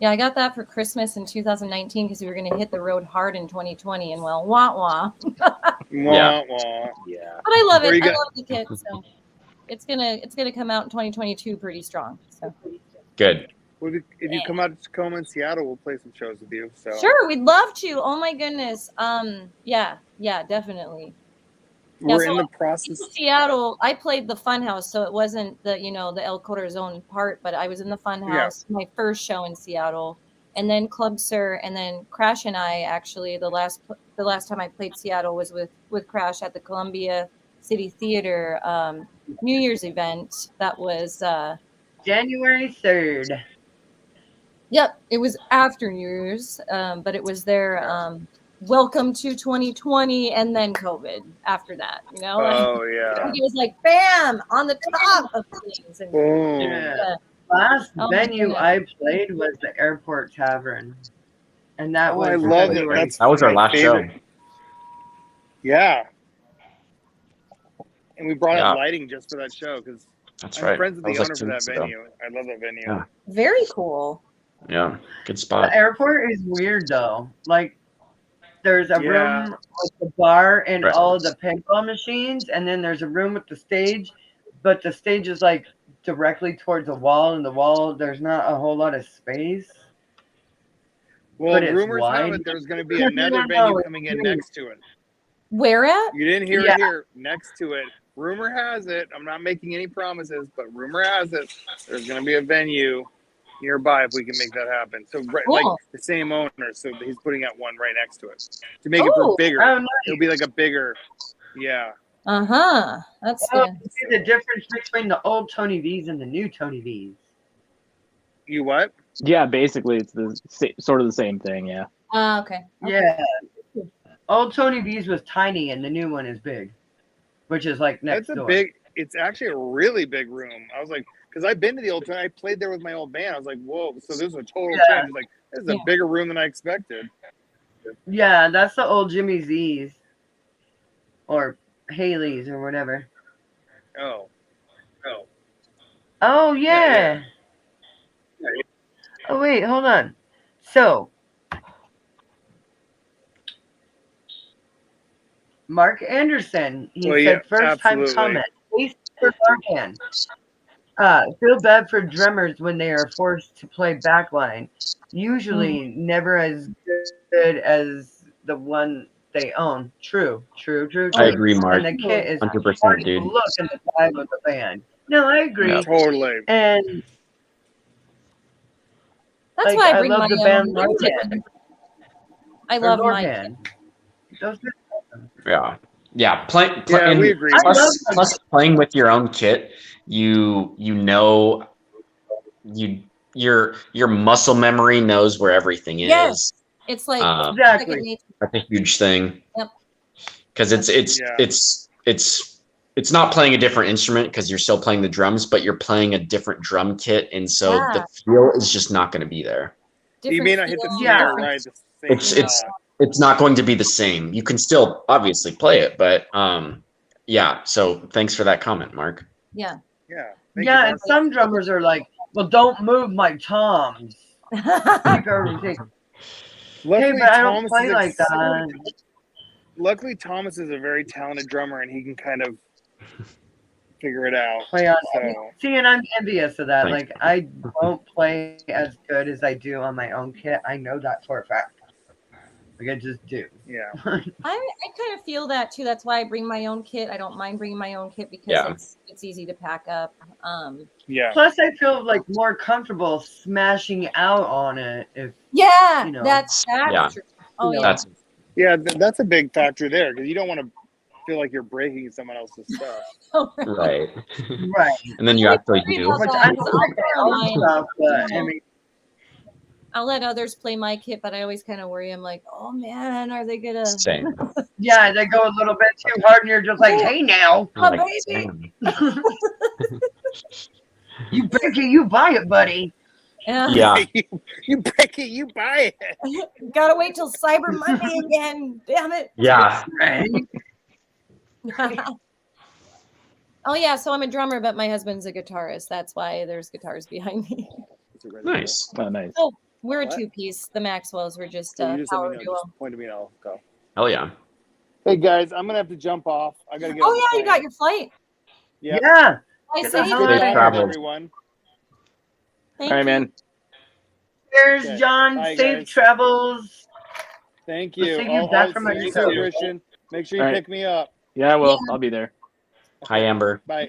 Yeah, I got that for Christmas in 2019 because we were going to hit the road hard in 2020 and well, wah. Yeah. Yeah. But I love Where it. you I got- love the kit. So it's gonna come out in 2022 pretty strong. So Good. Well, if you come out to Tacoma and Seattle, we'll play some shows with you. So sure, we'd love to. Oh my goodness. Yeah, definitely. we're so in the process. In Seattle, I played the Funhouse, so it wasn't the the El Corazon part, but I was in the Funhouse, my first show in Seattle, and then Club Sir, and then Crash and I actually the last time I played Seattle was with Crash at the Columbia City Theater New Year's event. That was January 3rd. Yep, it was after New Year's, but it was their welcome to 2020 and then COVID after that, Oh yeah. It was like bam on the top of things. And, Boom. Yeah. Last Oh my venue goodness. I played was the Airport Tavern, and that was I love it. February. That's That was our my last favorite. show. Yeah. And we brought Yeah. up lighting just for that show because That's I'm right. friends with That the was like owner 2 for that weeks ago. venue. I love that venue. Yeah. Very cool. Yeah, good The spot. airport is weird though. Like there's a Yeah. room with the bar and Right. all the pinball machines, and then there's a room with the stage, but the stage is like directly towards the wall, and the wall there's not a whole lot of space. Well, But it's rumors have wide. it there's going to be another No, venue it's coming in huge. next to it. Where at? You didn't hear Yeah. it here. Next to it. Rumor has it. I'm not making any promises, but rumor has it there's going to be a venue nearby if we can make that happen. So like Cool. the same owner, so he's putting out one right next to it to make it Oh. bigger. Oh, nice. It'll be like a bigger, yeah. That's Oh, good. see the difference between the old Tony V's and the new Tony V's. You what? Yeah, basically it's sort of the same thing. Yeah. Okay. Yeah. Old Tony V's was tiny, and the new one is big, which is like next That's a door. big. It's actually a really big room. I was like, because I've been to the old Tony. I played there with my old band. I was like, whoa. So this is a total Yeah. change. It's like this is a bigger room than I expected. Yeah, that's the old Jimmy Z's or Haley's or whatever. Oh. Oh yeah. Yeah. Oh wait, hold on. So Mark Anderson, he Well, said yeah, first time absolutely. comment. Please for Markan. Feel bad for drummers when they are forced to play backline. Usually never as good as the one they own. True. I agree, Mark. And the kit is 100%, hard to dude. look in the vibe of the band. No, I agree. Yeah. Totally. And That's like, why I I bring love my the own. band Markan. I or love my. Norcan. Those Yeah. Yeah. Yeah, and we agree. I love plus, them. plus playing with your own kit, you know your muscle memory knows where everything Yes. is. It's like Exactly. second nature. That's a huge thing. Yep. Because it's not playing a different instrument because you're still playing the drums, but you're playing a different drum kit, and so Yeah. the feel is just not going to be there. You may not hit the feel, Yeah. snare different- right. The same It's not going to be the same. You can still obviously play it, but yeah. So thanks for that comment, Mark. Yeah. Yeah. Thank Yeah, you, and some drummers are like, well, don't move my toms. Like, hey, Luckily, but I don't Thomas play is like that. Luckily, Thomas is a very talented drummer, and he can kind of figure it out. Play on. So See, and I'm envious of that. Thanks. Like, I don't play as good as I do on my own kit. I know that for a fact. Like, I just do. yeah, I kind of feel that too. That's why I bring my own kit. I don't mind bringing my own kit because Yeah. it's easy to pack up. yeah. Plus, I feel like more comfortable smashing out on it. If Yeah, You know. that's Yeah. true. Oh You know, yeah. That's Yeah, that's a big factor there because you don't want to feel like you're breaking someone else's stuff. right. right. And then you actually do. about Which that. I don't like my own stuff, but I mean, I'll let others play my kit, but I always kind of worry. I'm like, oh man, are they gonna? Same. yeah, they go a little bit too hard, and you're just like, hey, now, My Like, baby. same. you break it, you buy it, buddy. Yeah. you break it, you buy it. Gotta wait till Cyber Monday again. Damn it. Yeah. Right? Oh yeah, so I'm a drummer, but my husband's a guitarist. That's why there's guitars behind me. Nice. Oh, nice. Oh, we're a What? two-piece. The Maxwells were just So a you just let power me know. duo. Just point to me and I'll go. Hell yeah. Hey guys, I'm gonna have to jump off. I gotta get. Oh on the yeah, you plane. got your flight. Yeah. Yeah. I Get say the hell Good out of night, Travel. everyone. Thank All right, you. man. Cheers, Okay. John. Bye, Safe guys. travels. Thank We'll you. see you back from see you Mexico. soon, Christian. Make sure you All right. pick me up. Yeah, well, I'll be there. Hi, Amber. Bye.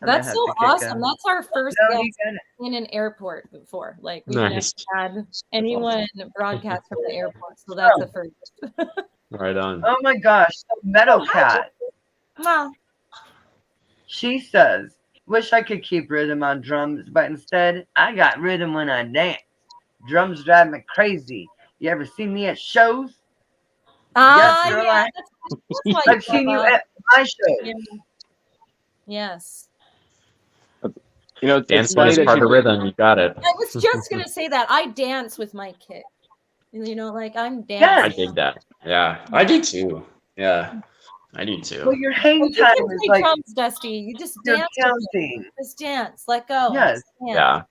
That's so awesome. That's our first No, you guest got it. in an airport before. Like we've Nice. never had anyone broadcast from the airport, so that's the first. Right on. Oh my gosh, so Meadow Cat. Wow. She says, "Wish I could keep rhythm on drums, but instead I got rhythm when I dance. Drums drive me crazy. You ever see me at shows? Yes, girl, Yeah. That's why I've seen you love at my shows. us. Yes. it's Dancing funny is that part you of rhythm. You got it. I was just gonna say that I dance with my kit. Like I'm Yes. I dancing. dig that. Yeah, I do too. Yeah, I do too. Well, your Well, hang you time can is play like drums, Dusty. You just you're dance with it. counting. Just dance. Let go. Yes. Yeah.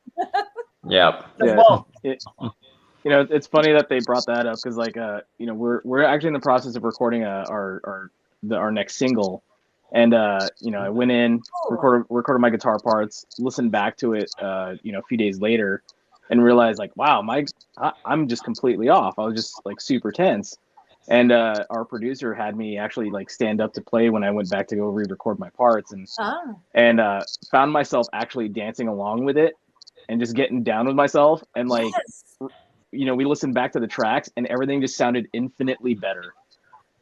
Yep. The yeah, waltz. it's funny that they brought that up because like we're actually in the process of recording our next single, and I went in, recorded my guitar parts, listened back to it a few days later, and realized like, wow, I'm just completely off. I was just like super tense, and our producer had me actually like stand up to play when I went back to go re-record my parts, and found myself actually dancing along with it and just getting down with myself, and like Yes. we listened back to the tracks and everything just sounded infinitely better.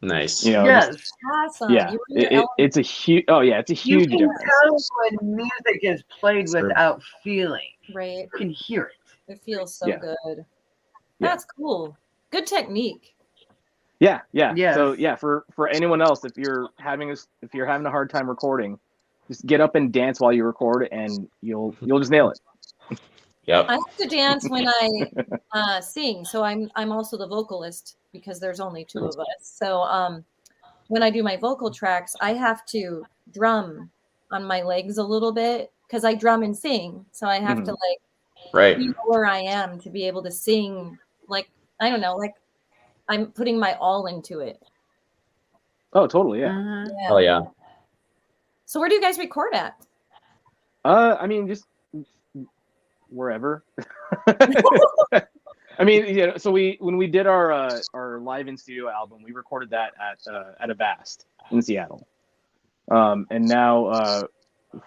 Nice. Yes. Awesome. Yeah, You were in your element. it's a huge. Oh yeah, it's a You huge can difference. tell when music is played Sure. without feeling. Right. You can hear it. It feels so Yeah. good. Yeah. That's cool. Good technique. Yeah. Yes. So yeah, for anyone else, if you're having a hard time recording, just get up and dance while you record, and you'll just nail it. Yep. I have to dance when I sing, so I'm also the vocalist because there's only two of us. So when I do my vocal tracks, I have to drum on my legs a little bit because I drum and sing. So I have to like Right. be where I am to be able to sing. Like I don't know, like I'm putting my all into it. Oh, totally. Yeah. Mhm. Yeah. Oh yeah. So where do you guys record at? I mean, just wherever. I mean, so when we did our live in studio album, we recorded that at Avast in Seattle. And now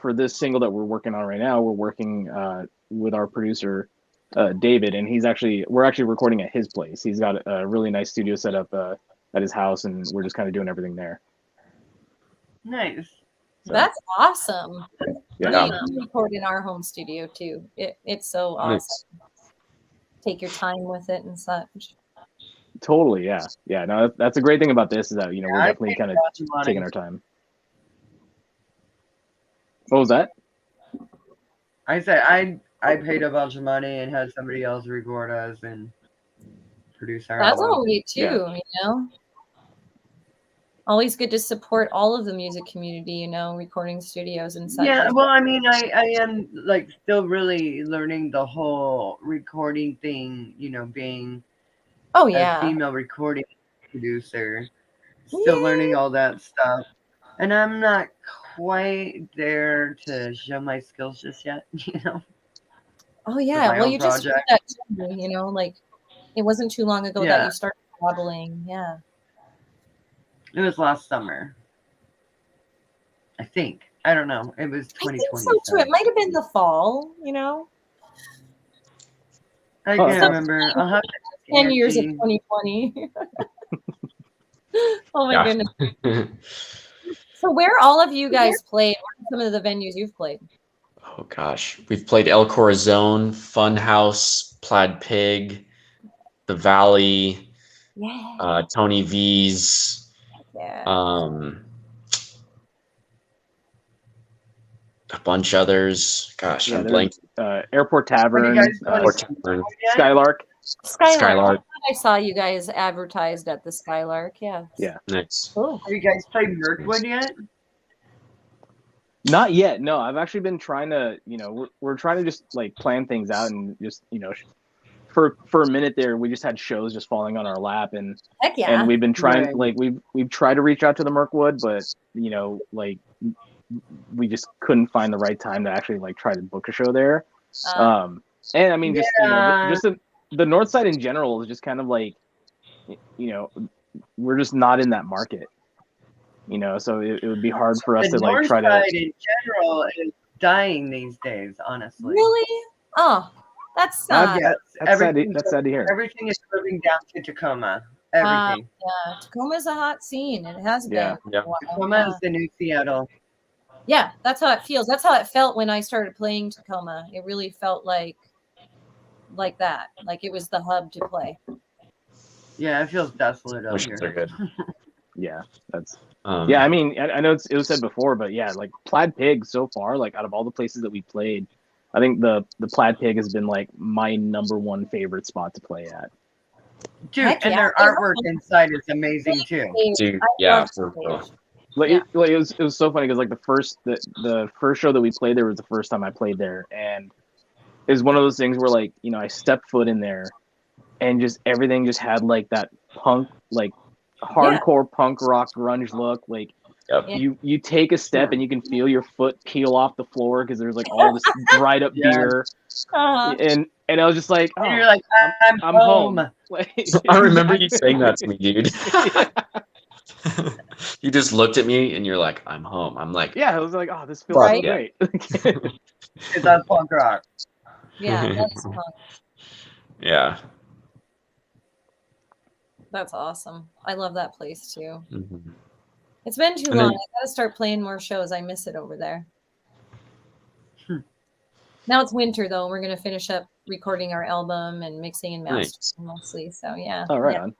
for this single that we're working on right now, we're working with our producer David, and we're actually recording at his place. He's got a really nice studio set up at his house, and we're just kind of doing everything there. Nice. So, That's awesome. yeah. We record in our home studio too. It's so awesome. Nice. Take your time with it and such. Totally. Yeah. Yeah. No, that's a great thing about this is that we're I definitely paid kind of a bunch of money. taking our time. What was that? I said I paid a bunch of money and had somebody else record us and produce our That's album. all we too, Always good to support all of the music community, recording studios and such. Yeah, well, I mean, I am like still really learning the whole recording thing, being a female recording producer, still learning all that stuff. And I'm not quite there to show my skills just yet, Oh yeah, well, you just project. that too, like it wasn't too long ago that you started modeling. Yeah. It was last summer. I think. I don't know. It was 2020. I think so too. It might have been the fall, I can't remember. I'll have to 10 years of 2020. Oh my goodness. So where all of you guys played? What are some of the venues you've played? Oh gosh, we've played El Corazon, Funhouse, Plaid Pig, The Valley, Tony V's. A bunch others. Gosh, I'm blanking. Airport Tavern, Skylark. Skylark. I saw you guys advertised at the Skylark. Yeah. Nice. Cool. Have you guys played Mirkwood yet? Not yet. No, I've actually been trying to. We're trying to just like plan things out and just for a minute there, we just had shows just falling on our lap, and heck yeah. And we've been trying we've tried to reach out to the Mirkwood, but we just couldn't find the right time to actually like try to book a show there. And I mean just the north side in general is just kind of like we're just not in that market. So it would be hard for us to like try to. The north side in general is dying these days, honestly. Really? Oh, that's sad. That's sad to hear. Everything is moving down to Tacoma. Everything. Yeah, Tacoma's a hot scene. It has been. Yeah. Tacoma is the new Seattle. Yeah, that's how it feels. That's how it felt when I started playing Tacoma. It really felt like that. Like it was the hub to play. Yeah, it feels desolate out here. They're good. Yeah, that's. Yeah, I mean, I know it was said before, but yeah, like Plaid Pig so far, like out of all the places that we played, I think the Plaid Pig has been like my #1 favorite spot to play at. Dude, Heck and yeah. their artwork inside is amazing too. Dude, I yeah, love for the real. stage. Like, Yeah. it was so funny because like the first show that we played there was the first time I played there, and it was one of those things where like I stepped foot in there, and just everything just had like that punk, like hardcore punk rock grunge look. Like Yep. Yeah. you take a step and you can feel your foot peel off the floor because there's like all this dried up Yeah. beer, Uh-huh. and I was just like, And you're oh, like, I'm home. Like, I remember you saying that to me, dude. yeah. You just looked at me and you're like, I'm home. I'm like, Yeah, I was like, oh, this feels Fuck so yeah. great. It's on punk rock. Yeah, that's fun. yeah. That's awesome. I love that place too. Mhm. It's been too And long. then- I gotta start playing more shows. I miss it over there. Hmm. Now it's winter though. We're gonna finish up recording our album and mixing and Nice. mastering mostly. So yeah. Oh, right yeah. on.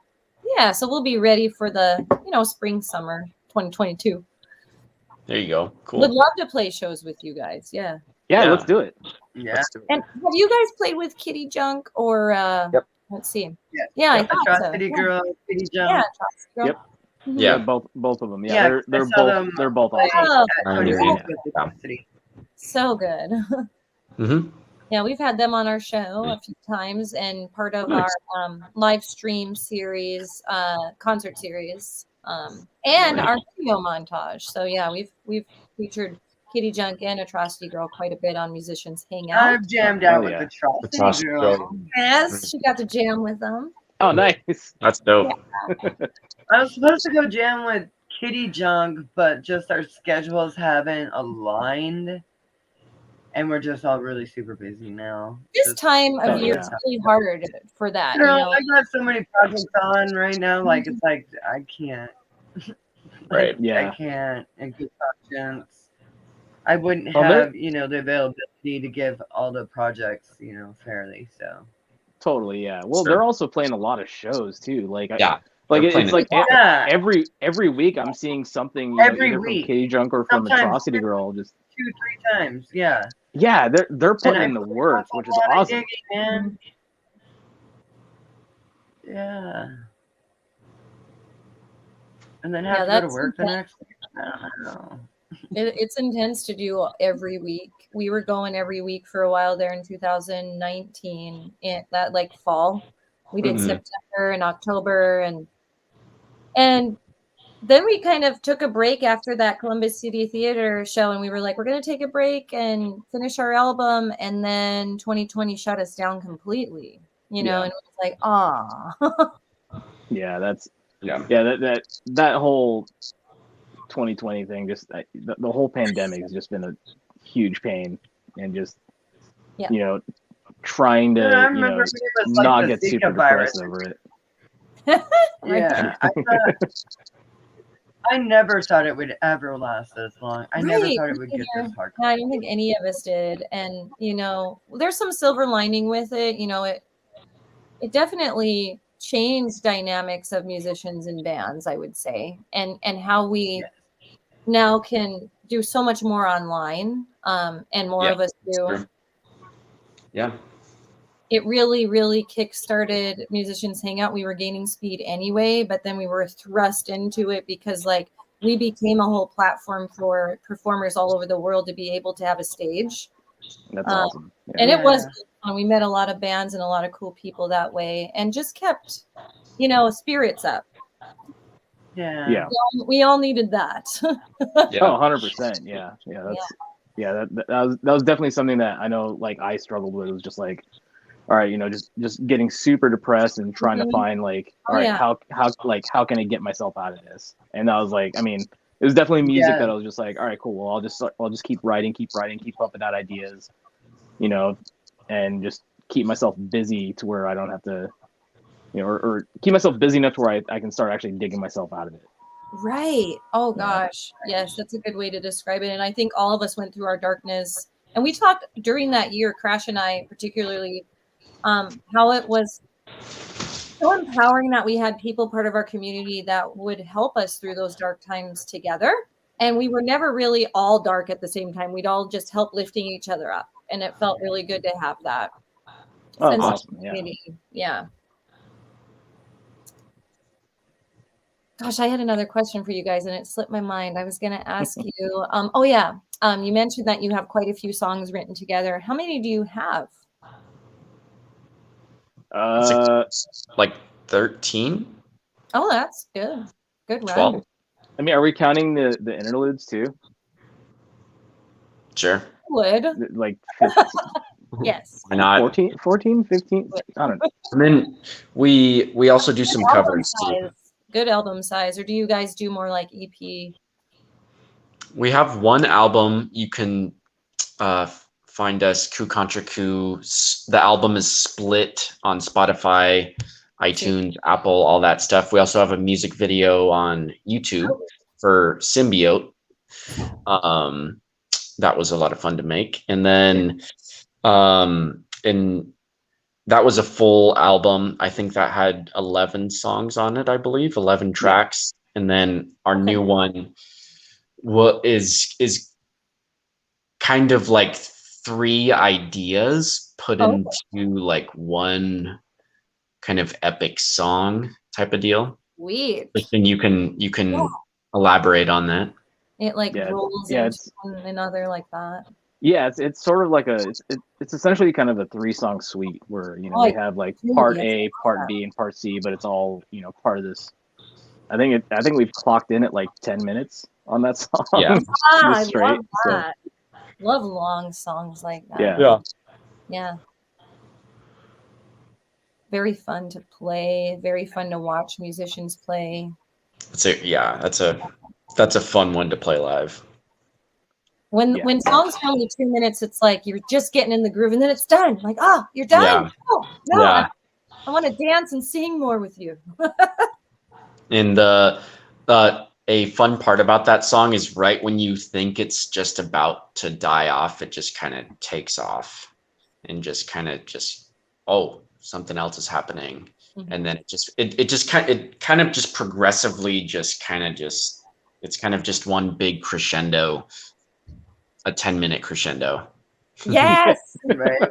Yeah, so we'll be ready for the spring summer 2022. There you go. Would Cool. love to play shows with you guys. Yeah. Yeah, Yeah. let's do it. Yeah. Let's do it. And have you guys played with Kitty Junk or Yep. let's see. Yeah. Yeah, I Yep. thought so. Atrocity Yeah. Girl, Kitty Jump. Yeah, Atrocity Girl. Yep. Mhm. Yeah. both of them. Yeah, Yeah, they're I saw both them both play awesome. Oh, at Tony Yeah. Reed's with Atrocity. so good. Mm-hmm. Yeah, we've had them on our show a few times and part of Nice. our live stream series, concert series, and our video montage. So yeah, we've featured Kitty Junk and Atrocity Girl quite a bit on Musicians Hangout. I've jammed out Oh, with yeah. Atrocity Atrocity Girl. Girl. Yes, she got to jam with them. Oh, nice. That's dope. I was supposed to go jam with Kitty Junk, but just our schedules haven't aligned. And we're just all really super busy now. This Just- time of Oh, year yeah. is really hard for that. You know, I got so many projects on right now. Like, it's like, I can't. Right. Yeah. I can't. And good conscience. I wouldn't Well, have, the availability to give all the projects, fairly. So, Totally. Yeah. Well, Sure. they're also playing a lot of shows too. Like, Yeah. like They're it's like yeah, every week I'm seeing something Every either from week. Kitty Junk or from Sometimes Atrocity Girl. Just 2-3 times. Yeah. yeah, they're putting And in the I put work, a which is lot of awesome. gigging, man. Yeah. And then have Yeah, to go to that's work the intense. next day. I don't know. It's intense to do every week. We were going every week for a while there in 2019, in that like fall. We did Mhm. September and October, and then we kind of took a break after that Columbus City Theater show, and we were like, we're gonna take a break and finish our album, and then 2020 shut us down completely. Yeah. And it was like, ah. Yeah, Yeah. that whole 2020 thing, just the whole pandemic has just been a huge pain, and just Yeah. trying to Yeah, I remember it was like not the get Zika super virus. depressed over it. Yeah. I never thought it would ever last this long. I never Right, thought it would me get neither. this hard. I don't think any of us did. And, there's some silver lining with it. It definitely changed dynamics of musicians and bands, I would say, and how we now can do so much more online, and more Yeah, of us do. True. Yeah. It really, really kick-started Musicians Hangout. We were gaining speed anyway, but then we were thrust into it because we became a whole platform for performers all over the world to be able to have a stage. That's awesome. Yeah. And it was Yeah. fun. We met a lot of bands and a lot of cool people that way, and just kept, spirits up. Yeah. Yeah. We all needed that. Yeah. Oh, 100%. Yeah. That was definitely something that I know, like, I struggled with. It was just like, all right, just getting super depressed and trying to find like, all right, how can I get myself out of this? And I was like, I mean, it was definitely music that I was just like, all right, cool. Well, I'll just keep writing, keep pumping out ideas, and just keep myself busy to where I don't have to, or keep myself busy enough to where I can start actually digging myself out of it. Right. Oh gosh. Yes, that's a good way to describe it. And I think all of us went through our darkness. And we talked during that year, Crash and I particularly, how it was so empowering that we had people part of our community that would help us through those dark times together. And we were never really all dark at the same time. We'd all just help lifting each other up. and it felt really good to have that Oh, sense of awesome. Yeah. community. Yeah. Gosh, I had another question for you guys, and it slipped my mind. I was going to ask you. Oh yeah, you mentioned that you have quite a few songs written together. How many do you have? Like 13, Oh, that's good. Good 12. run. I mean, are we counting the interludes too? Sure. Would. Like Yes. Why not? 14, 15? I don't know. And then we also do some Album covers too. size. Good album size, or do you guys do more like EP? We have one album. You can find us Coup Contra Coup. The album is split on Spotify, iTunes, Apple, all that stuff. We also have a music video on YouTube for Symbiote. That was a lot of fun to make. And then and that was a full album. I think that had 11 songs on it, I believe, 11 tracks. And then our new one is kind of like 3 ideas put into like one kind of epic song type of deal. Sweet. And you can elaborate on that. It like rolls into it's another like that. Yeah, it's sort of like it's essentially kind of a 3-song suite where we have like part A, part B, and part C, but it's all part of this. I think we've clocked in at like 10 minutes on that song. Yeah, I straight. love that. Love long songs like that. Yeah. Very fun to play. Very fun to watch musicians play. That's a fun one to play live. When songs are only 2 minutes, it's like you're just getting in the groove, and then it's done. Like, you're done. Yeah. Oh, no, I want to dance and sing more with you. And a fun part about that song is right when you think it's just about to die off, it just kind of takes off, and just kind of something else is happening, and then it kind of just progressively it's kind of just one big crescendo. A 10-minute crescendo. Yes. Right.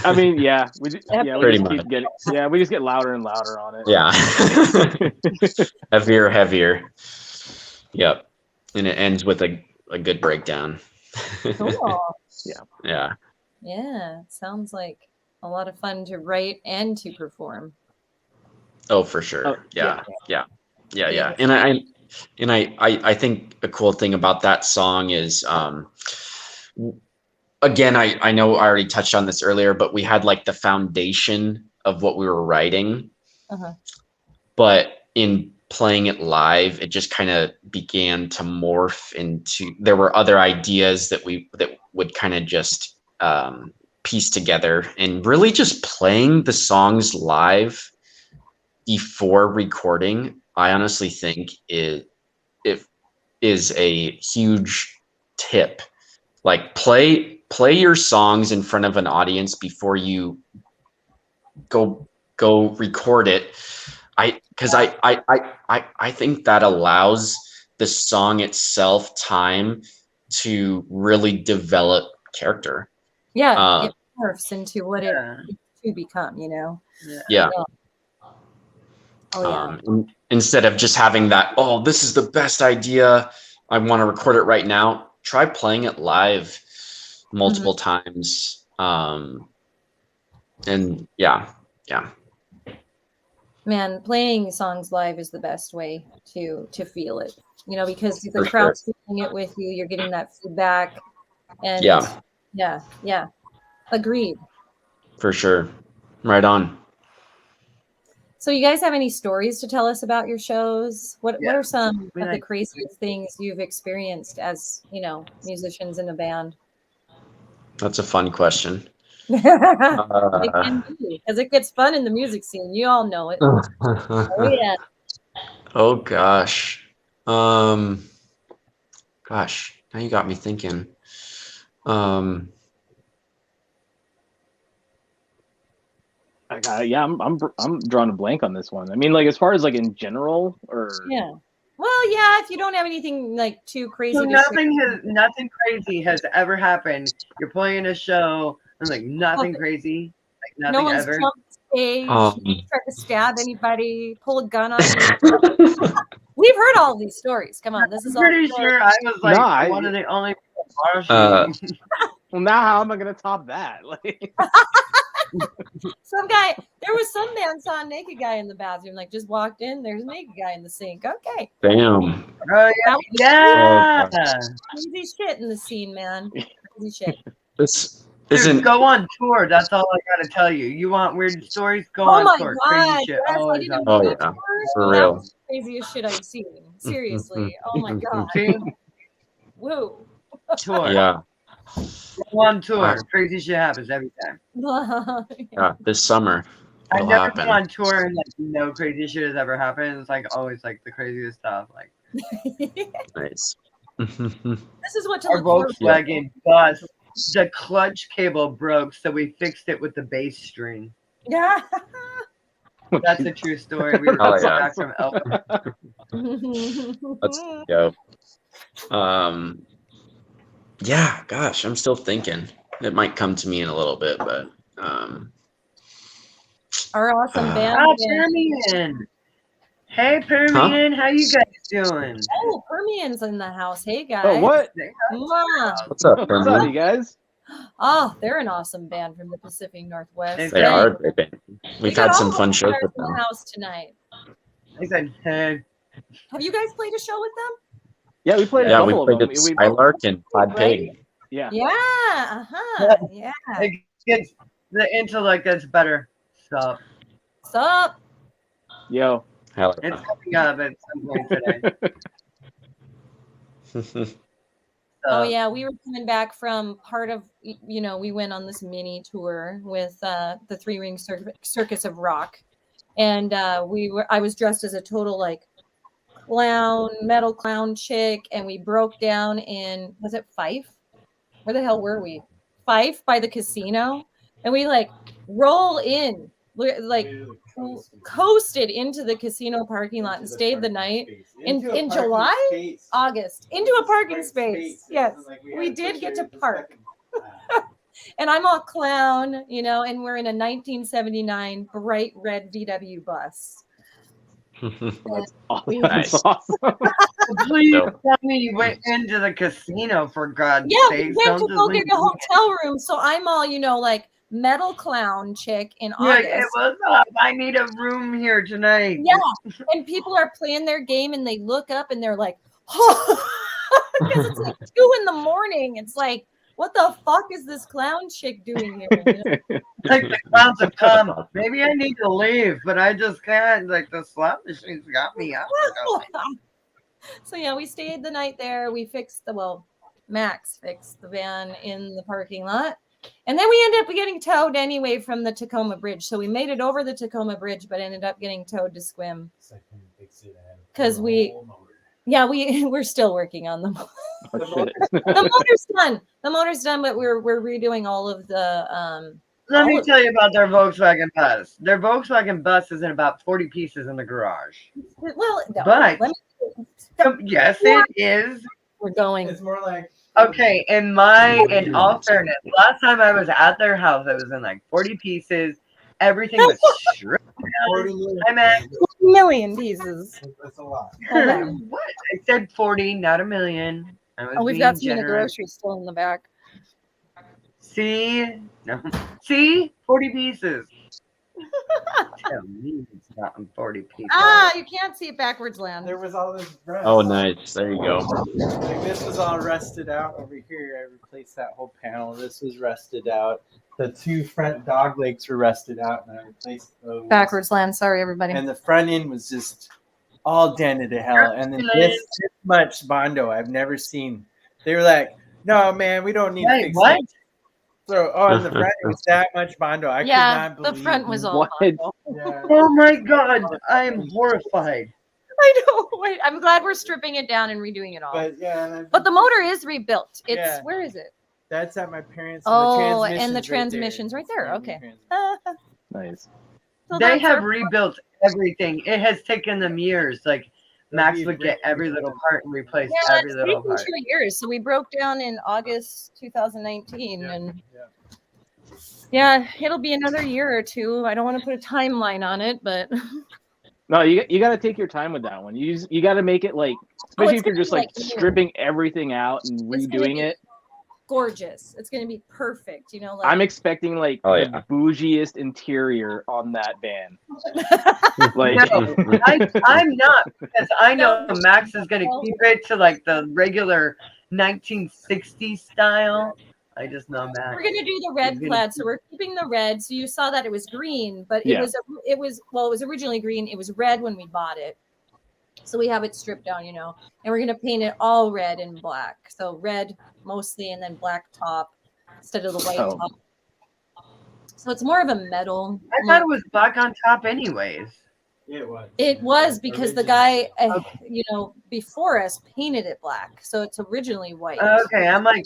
I mean, we just get louder and louder on it. Yeah. Heavier. Yep. And it ends with a good breakdown. Cool. Yeah. Yeah. Sounds like a lot of fun to write and to perform. Oh, for sure. Yeah. And I think a cool thing about that song is, again, I know I already touched on this earlier, but we had like the foundation of what we were writing, but in playing it live, it just kind of began to morph into, there were other ideas that would kind of just piece together, and really just playing the songs live before recording, I honestly think it is a huge tip. Like play your songs in front of an audience before you go record it. I think that allows the song itself time to really develop character. Yeah, it morphs into what it to become, Yeah. Oh yeah. Instead of just having that, this is the best idea, I want to record it right now. Try playing it live multiple times. And yeah. Man, playing songs live is the best way to feel it. Because the crowd's feeling it with you, you're getting that feedback. And yeah. Agreed. For sure. Right on. So you guys have any stories to tell us about your shows? What are some of the craziest things you've experienced as, musicians in a band? That's a fun question. It can be, because it gets fun in the music scene. You all know it. Oh yeah. Oh gosh. Gosh, now you got me thinking. I'm drawing a blank on this one. I mean, like as far as like in general, or Well, yeah, if you don't have anything like too crazy. So to nothing crazy has ever happened. You're playing a show and like nothing crazy, like no nothing one's ever. jumped stage, tried to stab anybody, pull a gun on you. Oh. We've heard all these stories. Come on, this is I'm pretty all sure I was like No, one of the only people Uh, watching. Well, now how am I gonna top that? Like, some guy. There was some man saw a naked guy in the bathroom. Like just walked in. There's a naked guy in the sink. Okay, Damn. Oh yeah, that was yeah. crazy shit in the scene, man. Crazy shit. This Dude, isn't. go on tour. That's all I gotta tell you. You want weird stories? Go Oh on my tour. god! Crazy shit. Yes, I Always did on a Oh, tour. tour. yeah. For That real. was the craziest shit I've seen. Seriously. Oh my god. See? Woo. Tour. Yeah. Go on tour. Crazy shit happens every time. Yeah. This summer. I've It'll never happen. been on tour and like no crazy shit has ever happened. It's like always like the craziest stuff. Like Nice. This is what to our look forward to. Volkswagen bus, the clutch cable broke, so we fixed it with the bass string. Yeah. That's a true story. We were Oh, coming yeah. back from Elfman. Let's go. Yeah, gosh, I'm still thinking. It might come to me in a little bit, but Our awesome band. Ah, Permian. Hey Permian, how you guys doing? Oh, Permian's in the house. Hey guys. oh, what? Mwah. what's up, What's up, Permian? you guys? Oh, they're an awesome band from the Pacific Northwest. They are a great band. We We've got had some all fun the shows stars with in the them. house tonight. I said, hey. Have you guys played a show with them? Yeah, we played a Yeah, we couple of played them. at Skylark and Plaid Pig. Yeah. Yeah. Uh-huh. Yeah. It gets the intellect gets better. So What's up? Yo. Hell it's coming up at some point today. Oh yeah, we were coming back from part of, you know, we went on this mini tour with the Three Ring Circus of Rock, and I was dressed as a total like metal clown chick, and we broke down in, was it Fife? Where the hell were we? Fife by the casino, and we like roll in, like coasted into the casino parking lot and stayed the night in July, August, into a parking space. Yes, we did get to park. And I'm all clown, you know, and we're in a 1979 bright red VW bus. That's Nice. awesome. Please So- tell me you went into the casino for God's Yeah, sake. we went Don't to just go leave get a me. hotel room, so I'm all, you know, like metal clown chick in You're like, August. hey, what's up? I need a room here tonight. Yeah, and people are playing their game, and they look up, and they're like, "Oh," because it's like 2 a.m. It's like, what the fuck is this clown chick doing here? You know? Like the clowns have come. Maybe I need to leave, but I just can't. Like the slot machine's got me up. So yeah, we stayed the night there. We fixed Max fixed the van in the parking lot. And then we ended up getting towed anyway from the Tacoma Bridge. So we made it over the Tacoma Bridge, but ended up getting towed to Squim. Because we're still working on them. Oh, shit. The motor's done. The motor's done, but we're redoing all of the Let me tell you about their Volkswagen bus. Their Volkswagen bus is in about 40 pieces in the garage. well, no, But- let me, Yes, it is. we're going. It's more like Okay, in all fairness, last time I was at their house, it was in like 40 pieces. Everything was stripped down. 40 million. I'm at Million pieces. That's a lot. Hold on. what? I said 40, not a million. I was Oh, we've being got some in the generous. grocery still in the back. See? No. See? 40 pieces. Tell me it's not in 40 pieces. Ah, you can't see it backwards, Land. There was all this rust. Oh, nice. There you go. Like this was all rusted out over here. I replaced that whole panel. This was rusted out. The 2 front dog legs were rusted out, and I replaced those. Backwards, Land. Sorry, everybody. And the front end was just all dented to hell. And then this much Bondo I've never seen. They were like, "No, man, we don't need to Wait, fix what? it." So, on the front, it was that much Bondo. I Yeah, could not the believe front was all. What? Bondo. Yeah. Oh my god, I am horrified. I know. Wait, I'm glad we're stripping it down and redoing it all. But yeah, and I've- But the motor is rebuilt. It's Yeah. where is it? that's at my parents. Oh, and the and the transmission's right there. Yeah, Okay. the Nice. So They that's have our- rebuilt everything. It has taken them years. Like Max would get every little part and replace Yeah, every it's little taken part. 2 years. So we broke down in August 2019, Yeah. and Yeah. yeah, it'll be another year or two. I don't want to put a timeline on it, but No, you got to take your time with that one. You got to make it like, especially it's if you're gonna just be like like new. stripping everything out and It's gonna redoing be it. gorgeous. It's gonna be perfect. You know, like I'm expecting like Oh, the yeah. bougiest interior on that van. Like, No, I'm not, because I know No. Max is gonna No. keep it to like the regular 1960s style. I just know Max. we're gonna do the red He's gonna plaid, so we're keeping the red. So you saw that it was green, but Yeah. it was originally green. It was red when we bought it. So we have it stripped down, you know, and we're gonna paint it all red and black. So red mostly, and then black top instead of the white Oh. top. So it's more of a metal. I thought it look. was black on top, anyways. It was. It was because the Originally. guy, you know, before us painted it black, so it's originally white. Okay, I'm like,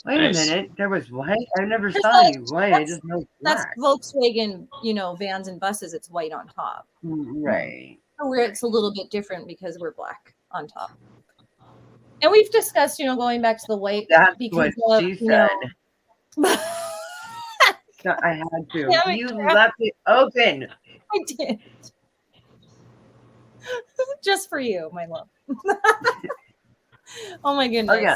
wait Nice. a minute, there was white. I never Because, saw like, any white. I just know That's black. Volkswagen, you know, vans and buses. It's white on top. Right. Where it's a little bit different because we're black on top. And we've discussed, you know, going back to the white That's because what of, she you said. know, No, I had to. Damn it, You Crap. left it open. I did. Just for you, my love. Oh my goodness. Oh, yeah.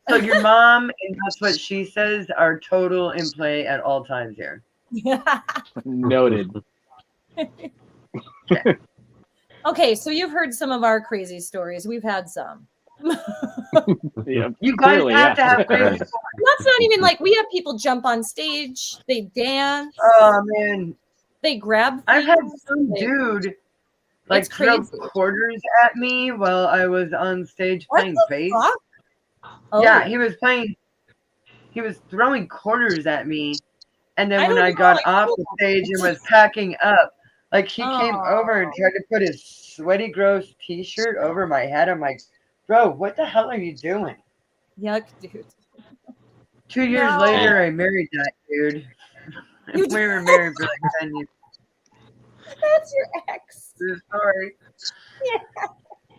So your mom, and that's what she says, are total in play at all times here. noted. Okay, so you've heard some of our crazy stories. We've had some. Yeah, You guys clearly, have to yeah. have crazy stories. That's not even like we have people jump on stage, they dance, Oh man, they grab. I've had things, some they- dude like It's throw crazy. quarters at me while I was on stage What playing the bass. fuck? Oh, Yeah, he was throwing quarters at me, and then I when don't I know, got like, off the stage and was packing up, like he came Oh. over and tried to put his sweaty gross t-shirt over my head. I'm like, bro, what the hell are you doing? yuck, dude. 2 years No. later, I married that dude. You We were married for like 10 years. That's your ex. True story. Yeah.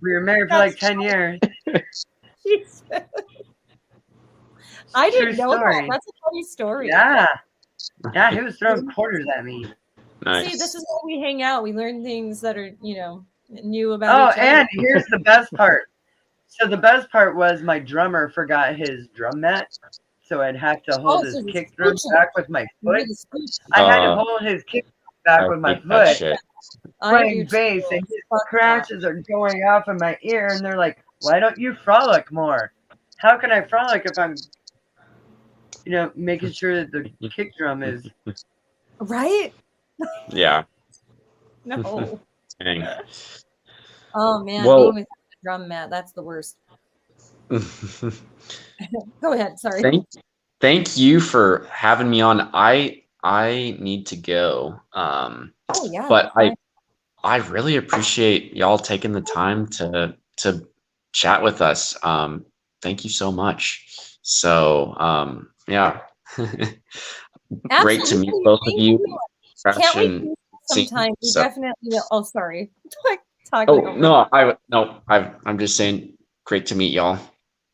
We were married for like 10 years. Jesus. I didn't True know that. story. That's a funny story. Yeah. Yeah, he was throwing quarters at me. Nice. See, this is why we hang out. We learn things that are, you know, new Oh, about each other. and here's the best part. So the best part was my drummer forgot his drum mat. So I'd have to hold his so he's kick drum scooching. back with my You foot. need to scooch. I had to hold his kick drum back I with my hate that foot. shit. I Playing do bass, too. and his Fuck that. crashes are going off in my ear, and they're like, "Why don't you frolic more? How can I frolic if I'm, you know, making sure that the kick drum is?" Right? Yeah. No. Dang. Oh man, Well- being with the drum mat, that's the worst. Go ahead. Sorry. Thank you for having me on. I need to go. Oh yeah. But fine. I really appreciate y'all taking the time to chat with us. Thank you so much. So yeah. Great to meet Absolutely. both of Thank you. Can't Fresh wait and to meet see- sometime. We so- definitely will. Oh, sorry. Talking Oh over. no, I'm just saying great to meet y'all.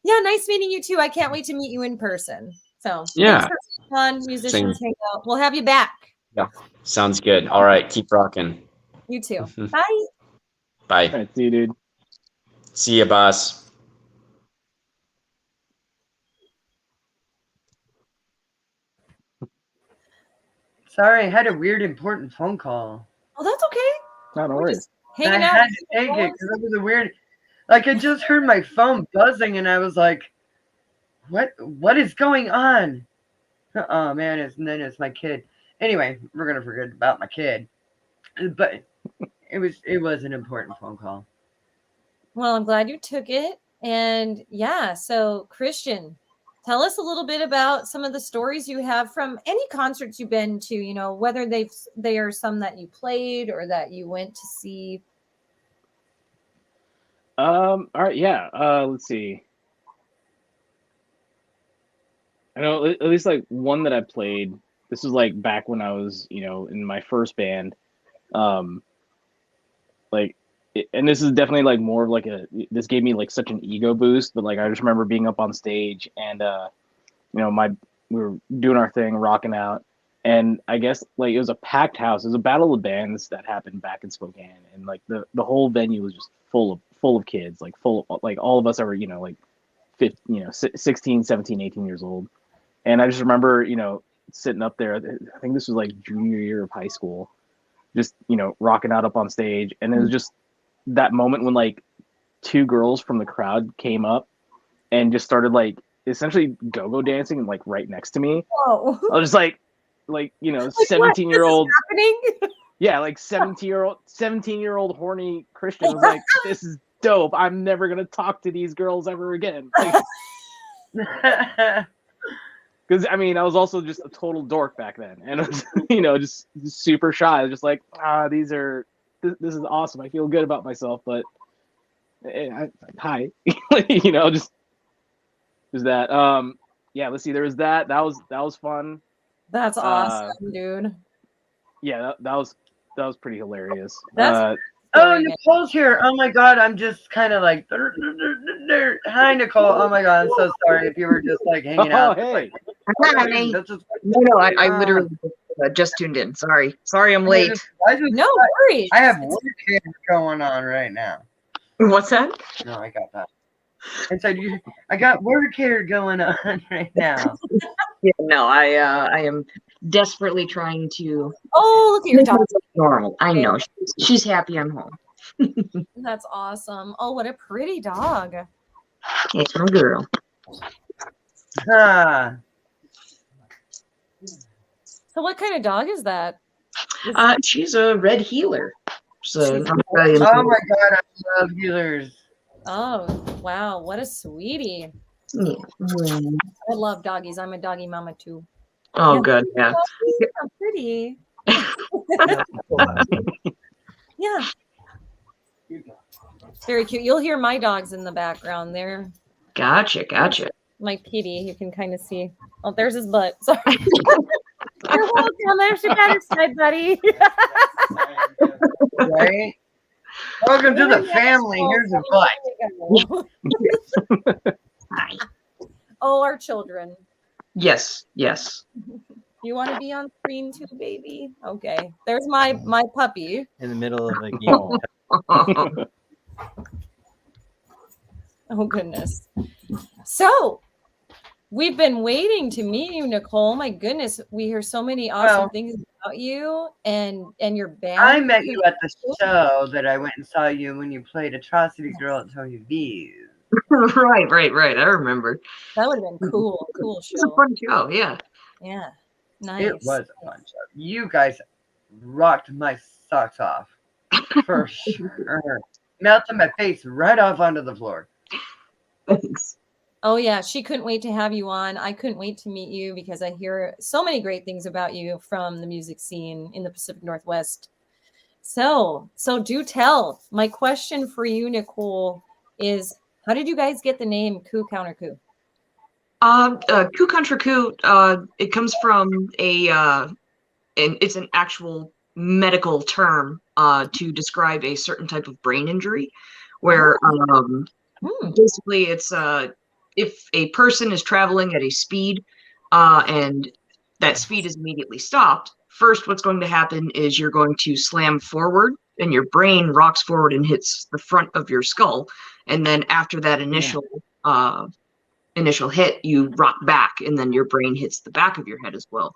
Yeah, nice meeting you too. I can't wait to meet you in person. So Yeah. thanks for coming on, musicians hang out. We'll have you back. Sounds good. All right, keep rocking. You too. Bye. Bye. All right, see you, dude. See ya, boss. Sorry, I had a weird important phone call. Oh, that's okay. No, no We're worries. just And I hanging out. had to take it because it was a weird. Like I just heard my phone buzzing, and I was like, "What is going on?" Oh man, and then it's my kid. Anyway, we're gonna forget about my kid. But it was an important phone call. Well, I'm glad you took it. And yeah, so Christian, tell us a little bit about some of the stories you have from any concerts you've been to, you know, whether they are some that you played or that you went to see. All right, yeah. Let's see. I know at least like one that I played. This was like back when I was, you know, in my first band. Like and this is definitely like more of like this gave me like such an ego boost, but like I just remember being up on stage and we were doing our thing, rocking out, and I guess like it was a packed house. It was a battle of bands that happened back in Spokane, and like the whole venue was just full of kids, like full of, like all of us are like 15, 16, 17, 18 years old. And I just remember sitting up there. I think this was like junior year of high school, just rocking out up on stage, and it was just that moment when like two girls from the crowd came up and just started like essentially go-go dancing like right next to me. Whoa. I was just like 17-year-old happening. yeah, like 17-year-old horny Christian was like, this is dope. I'm never gonna talk to these girls ever again. Because I mean, I was also just a total dork back then, and I was, just super shy. I was just like, this is awesome. I feel good about myself, but hi, just that. Yeah, let's see. There was that. That was fun. That's awesome, dude. Yeah, that was pretty hilarious. That's oh, Nicole's here. Oh my God, I'm just kind of like, hi, Nicole. Oh my God, I'm so sorry if you were just like hanging out. Hey. Hi. No, I literally just tuned in. Sorry, I'm late. No worries. I have work here going on right now. What's that? No, I got that. I said I got work here going on right now. Yeah, no, I am desperately trying to. Oh, look at your dog. Normal. I know. She's happy I'm home. That's awesome. Oh, what a pretty dog. It's my girl. Ah. So what kind of dog is that? She's a red healer. So Oh my God, I love healers. Oh, wow. What a sweetie. Yeah. I love doggies. I'm a doggy mama too. Oh, good. Yeah. Oh, so pretty. Yeah. Very cute. You'll hear my dogs in the background there. Gotcha. My Petey, you can kind of see. Oh, there's his butt. Sorry. You're welcome. There's your better side, buddy. Right? Welcome to the family. Here's a butt. Hi. Oh, our children. Yes. You want to be on screen too, baby? Okay. There's my puppy. In the middle of a game. Oh, goodness. So we've been waiting to meet you, Nicole. My goodness. We hear so many awesome things about you and your band. I met you at the show that I went and saw you when you played Atrocity Girl at Tony V's. Right. I remember. That would have been cool. Cool show. It was a fun show. Yeah. Yeah. Nice. It was a fun show. You guys rocked my socks off. For sure. Melted my face right off onto the floor. Thanks. Oh, yeah. She couldn't wait to have you on. I couldn't wait to meet you because I hear so many great things about you from the music scene in the Pacific Northwest. So do tell. My question for you, Nicole, is how did you guys get the name Coup Counter Coup? Coup Contra Coup, it comes from it's an actual medical term to describe a certain type of brain injury where basically it's if a person is traveling at a speed and that speed is immediately stopped, first what's going to happen is you're going to slam forward and your brain rocks forward and hits the front of your skull. And then after that initial hit, you rock back and then your brain hits the back of your head as well.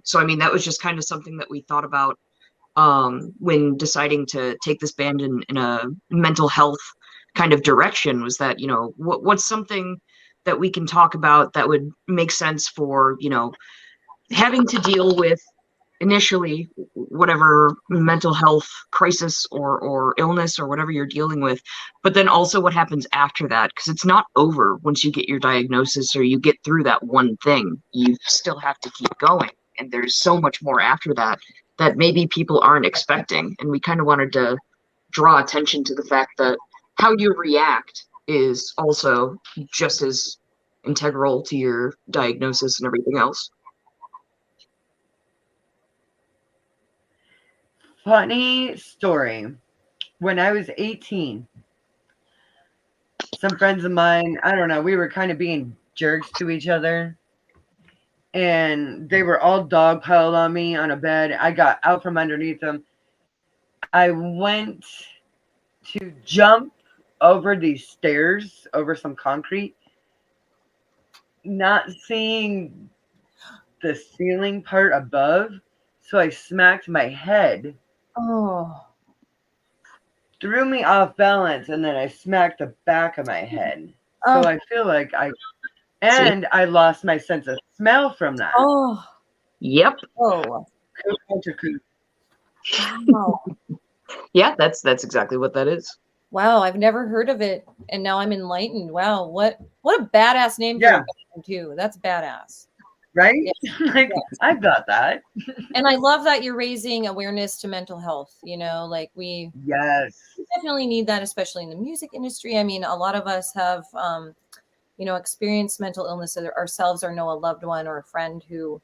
So, I mean, that was just kind of something that we thought about when deciding to take this band in a mental health kind of direction, was that, what's something that we can talk about that would make sense for, having to deal with initially whatever mental health crisis or illness or whatever you're dealing with, but then also what happens after that, because it's not over once you get your diagnosis or you get through that one thing. You still have to keep going, and there's so much more after that that maybe people aren't expecting. And we kind of wanted to draw attention to the fact that how you react is also just as integral to your diagnosis and everything else. Funny story. when I was 18, some friends of mine, I don't know, we were kind of being jerks to each other. And they were all dog piled on me on a bed. I got out from underneath them. I went to jump over these stairs, over some concrete, not seeing the ceiling part above. So I smacked my head, Oh, threw me off balance, and then I smacked the back of my head. So oh, I feel like I lost my sense of smell from that. oh, Yep. oh. Cool. Wow. Yeah, that's exactly what that is. Wow, I've never heard of it, and now I'm enlightened. Wow, what a badass name for Yeah. a band too. That's badass. Right? Yeah. Like, I got that. And I love that you're raising awareness to mental health. Like we Yes. definitely need that, especially in the music industry. I mean, a lot of us have, experienced mental illness ourselves or know a loved one or a friend who,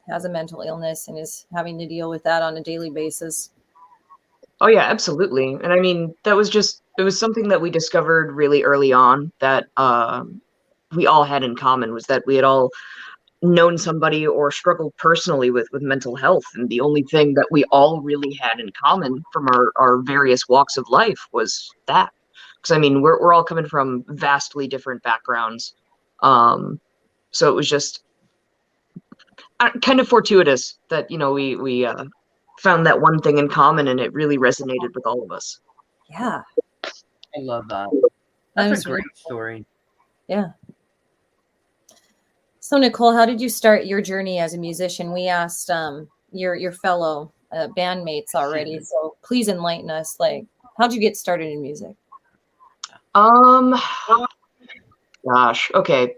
has a mental illness and is having to deal with that on a daily basis. Oh yeah, absolutely. And I mean, it was something that we discovered really early on that we all had in common, was that we had all known somebody or struggled personally with mental health. And the only thing that we all really had in common from our various walks of life was that. Because I mean, we're all coming from vastly different backgrounds. So it was just kind of fortuitous that, we found that one thing in common, and it really resonated with all of us. Yeah. I love that. That That's is a great really cool. story. Yeah. So Nicole, how did you start your journey as a musician? We asked your fellow bandmates already, so please enlighten us. Like, how'd you get started in music? Gosh, okay.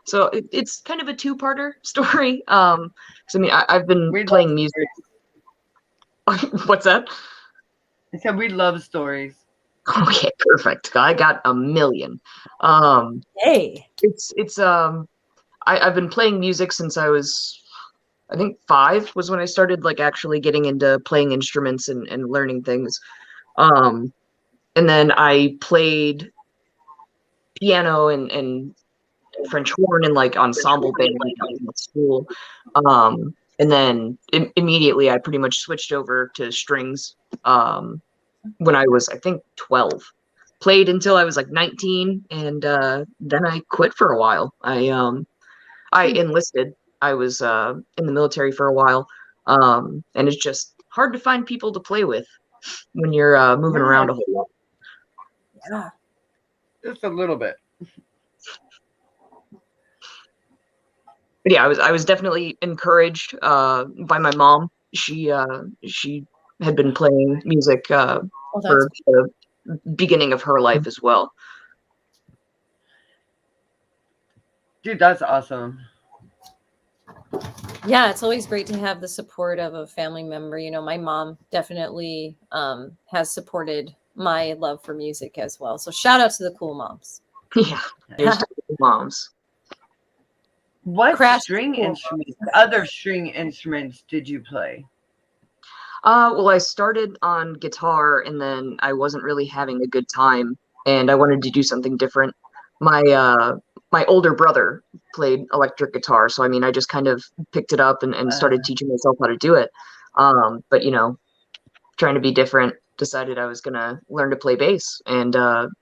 So it's kind of a two-parter story. So I mean, I've been playing music. What's that? I said we love stories. Okay, perfect. I got a million. Hey. I've been playing music since I was, I think 5 was when I started like actually getting into playing instruments and learning things. And then I played piano and French horn and like ensemble band at school. And then immediately I pretty much switched over to strings when I was, I think, 12. Played until I was like 19, and then I quit for a while. I enlisted. I was in the military for a while, and it's just hard to find people to play with when you're moving around a whole lot. Yeah. Just a little bit. But yeah, I was definitely encouraged by my mom. She had been playing music for the beginning of her life as well. Dude, that's awesome. Yeah, it's always great to have the support of a family member. My mom definitely has supported my love for music as well. So shout out to the cool moms. Yeah, there's cool moms. What string instruments, other string instruments did you play? Well, I started on guitar, and then I wasn't really having a good time, and I wanted to do something different. My older brother played electric guitar, so I mean, I just kind of picked it up and started teaching myself how to do it. But trying to be different, decided I was gonna learn to play bass, and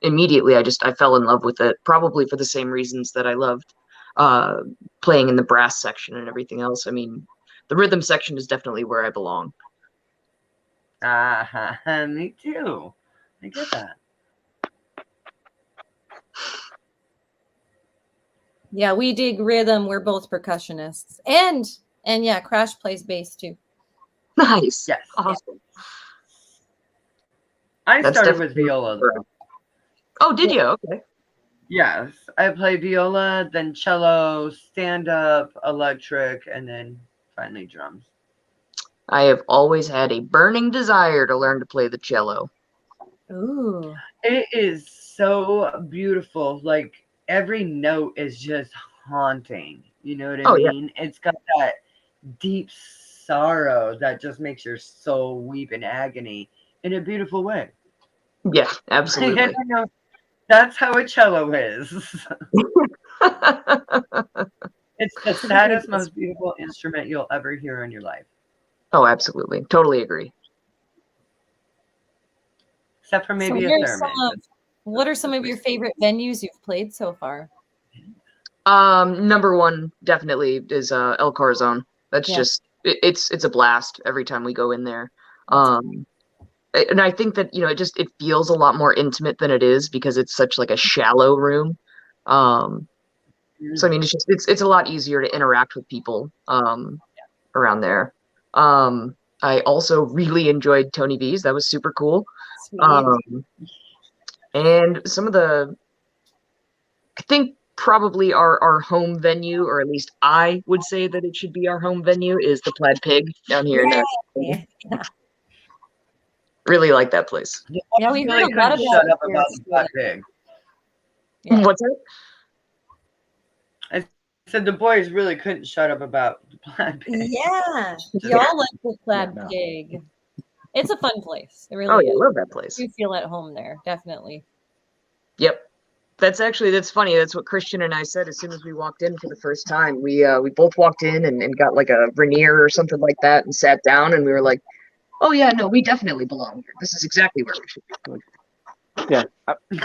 immediately I fell in love with it. Probably for the same reasons that I loved playing in the brass section and everything else. I mean, the rhythm section is definitely where I belong. Me too. I get that. Yeah, we dig rhythm. We're both percussionists, and yeah, Crash plays bass too. Nice. Yes. Awesome. I started with viola though. Oh, did you? Okay. Yes, I played viola, then cello, stand-up, electric, and then finally drums. I have always had a burning desire to learn to play the cello. Ooh. It is so beautiful. Like every note is just haunting. You know what I mean? Yeah. It's got that deep sorrow that just makes your soul weep in agony. in a beautiful way. Yeah, absolutely. That's how a cello is. It's the saddest, most beautiful instrument you'll ever hear in your life. Oh, absolutely. Totally agree. Except for maybe So a theremin. what are some of your favorite venues you've played so far? Number one definitely is El Corazon. That's Yeah. just it's a blast every time we go in there. And I think that, it feels a lot more intimate than it is because it's such like a shallow room. So I mean, it's a lot easier to interact with people around there. I also really enjoyed Tony V's. That was super cool. And some of I think probably our home venue, or at least I would say that it should be our home venue, is the Plaid Pig down here. Yeah. Really like that place. Yeah, we really heard a lot couldn't about shut up it about here. the Plaid Pig. Yeah. What's that? I said the boys really couldn't shut up about the Plaid Pig. Yeah, y'all like the Plaid Pig. It's a fun place. It really I is. love that place. You feel at home there, definitely. Yep. That's funny. That's what Christian and I said as soon as we walked in for the first time. We both walked in and got like a Rainier or something like that and sat down, and we were like, oh yeah, no, we definitely belong here. This is exactly where we should be. Yeah,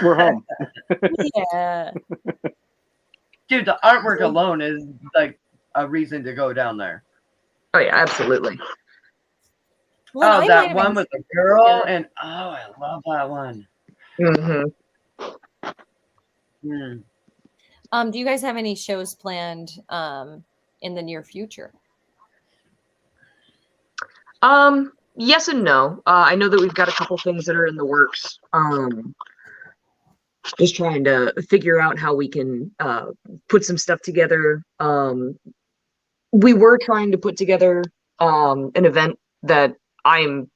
we're home. Yeah. Dude, the artwork alone is like a reason to go down there. Oh yeah, absolutely. Well, oh, that one with the girl, and I love that one. Mm-hmm. Do you guys have any shows planned in the near future? Yes and no. I know that we've got a couple things that are in the works. Just trying to figure out how we can put some stuff together. We were trying to put together an event that I'm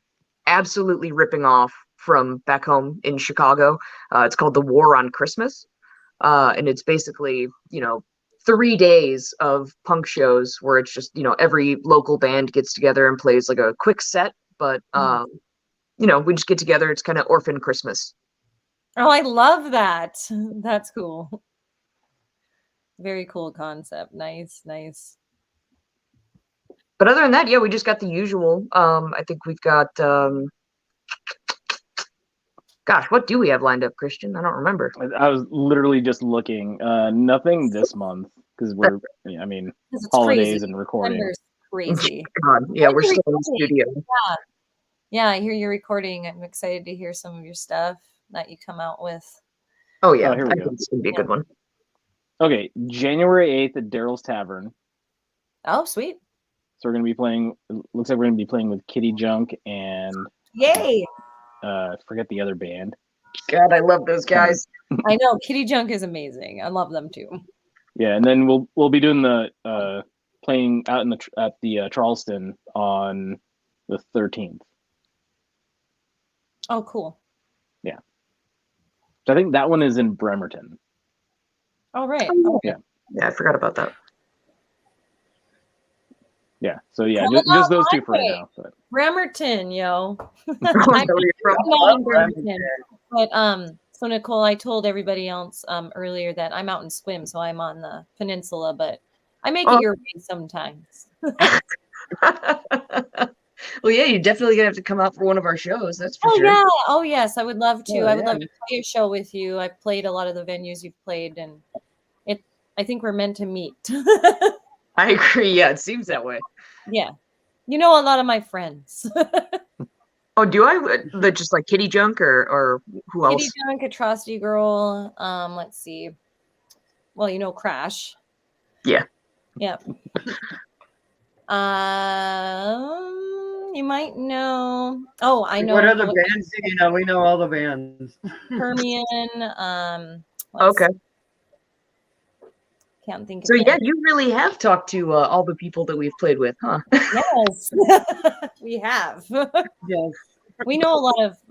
absolutely ripping off from back home in Chicago. It's called the War on Christmas. And it's basically, 3 days of punk shows where it's just, every local band gets together and plays like a quick set. But, we just get together. It's kind of orphan Christmas. Oh, I love that. That's cool. Very cool concept. Nice. But other than that, yeah, we just got the usual. I think we've got, gosh, what do we have lined up, Christian? I don't remember. I was literally just looking. Nothing this month because we're, holidays crazy. and recording. December's crazy. God, yeah, we're still in the studio. Yeah, I hear you're recording. I'm excited to hear some of your stuff that you come out with. Oh yeah, here we I go. think it's gonna be a good one. Okay, January 8th at Daryl's Tavern. Oh, sweet. So we're gonna be playing. Looks like we're gonna be playing with Kitty Junk and yay! Forget the other band. God, I love those guys. I know Kitty Junk is amazing. I love them too. Yeah, and then we'll be doing the playing out in at the Charleston on the 13th. Oh, cool. Yeah. So I think that one is in Bremerton. Oh, right. Yeah, I forgot about that. Yeah. So yeah, just those two for right now. But. Bremerton, yo. I'm not in Bremerton. But so Nicole, I told everybody else earlier that I'm out in Swim, so I'm on the peninsula, but I make it your way sometimes. Well, yeah, you're definitely gonna have to come out for one of our shows. That's for sure. Yeah. Oh, yes. I would love to. I would love to play a show with you. I've played a lot of the venues you've played, and I think we're meant to meet. I agree. Yeah, it seems that way. Yeah. You know a lot of my friends. Oh, do I? Just like Kitty Junk or who else? Kitty Junk, Atrocity Girl. Let's see. Well, Crash. Yeah. Yeah. You might know. Oh, I know. What other bands do you know? We know all the bands. Permian. Okay. Can't think of So yeah, you really have talked to all the people that we've played with, huh? Yes. We have. Yes. We know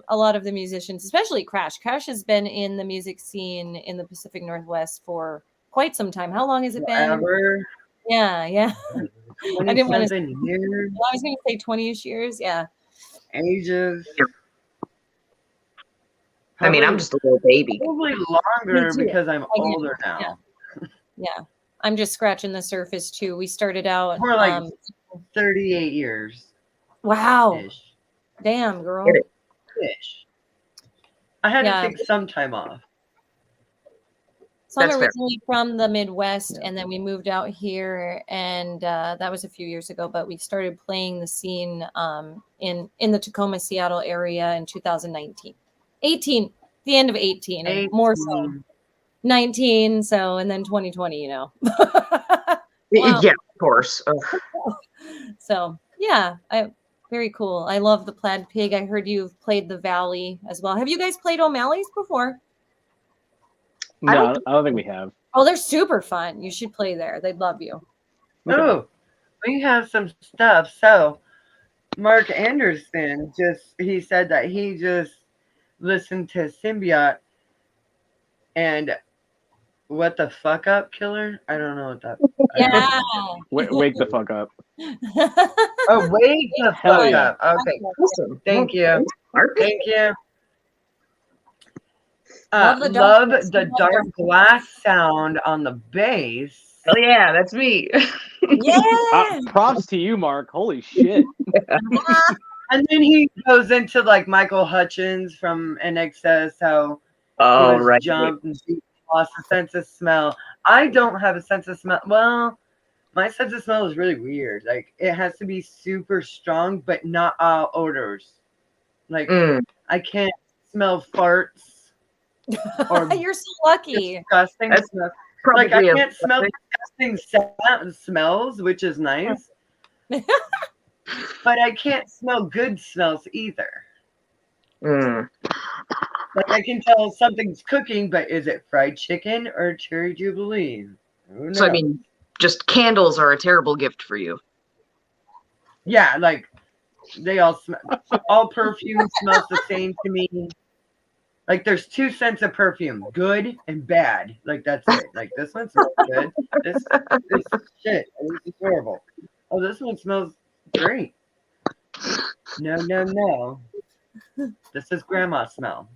a lot of the musicians, especially Crash. Crash has been in the music scene in the Pacific Northwest for quite some time. How long has it been? Yeah. I didn't want to say years. I was going to say 20-ish years. Yeah. Ages. I mean, I'm just a little baby. Probably longer Me too. because I'm I get it. older now. Yeah. I'm just scratching the surface too. We started out. More like 38 years. Wow. Ish. Damn, girl. Get it. Ish. I had Yeah. to take some time off. So I'm That's fair. originally from the Midwest, and then we moved out here, and that was a few years ago. But we started playing the scene in the Tacoma, Seattle area in 2019, 18, the end of 18, and more so 19. So and then 2020, you know. Wow. Yeah, of course. Ugh. So yeah, very cool. I love the Plaid Pig. I heard you've played the Valley as well. Have you guys played O'Malley's before? No, I don't think we have. Oh, they're super fun. You should play there. They'd love you. Okay. Oh, we have some stuff. So, Mark Anderson he said that he just listened to Symbiote and What the Fuck Up Killer? I don't know what that. Yeah. Wake the fuck up. Oh, wake the Hell fuck yeah. up. Okay. Awesome. Thank you. Mark? Thank you. Love the Love dark- the dark glass sound on the bass. Oh yeah, that's me. Yeah. Props to you, Mark. Holy shit. And then he goes into like Michael Hutchins from NXS, how Oh he was right. jumped and he lost a sense of smell. I don't have a sense of smell. Well, my sense of smell is really weird. Like it has to be super strong, but not all odors. Like Mm. I can't smell farts or You're so lucky. disgusting That's smell. Probably Like I a can't smell disgusting smells, which is nice. But I can't smell good smells either. Mm. Like I can tell something's cooking, but is it fried chicken or cherry jubilee? Who So I knows? mean, just candles are a terrible gift for you. Yeah, like they all smell. All perfume smells the same to me. Like there's two scents of perfume, good and bad. Like that's it. Like this one smells good. This shit. This is horrible. Oh, this one smells great. No. This is grandma smell.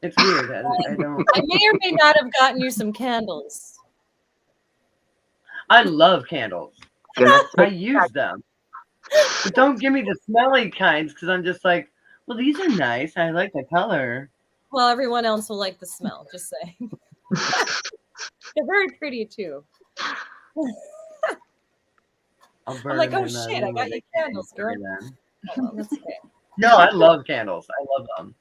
It's weird. I don't. I may or may not have gotten you some candles. I love candles. Gonna I use them. But don't give me the smelly kinds because I'm just like, well, these are nice. I like the color. Well, everyone else will like the smell, just saying. They're very pretty too. I'll I'm like, burn oh them shit, I got you candles, girl. them. Oh, well, that's okay. No, I love candles. I love them.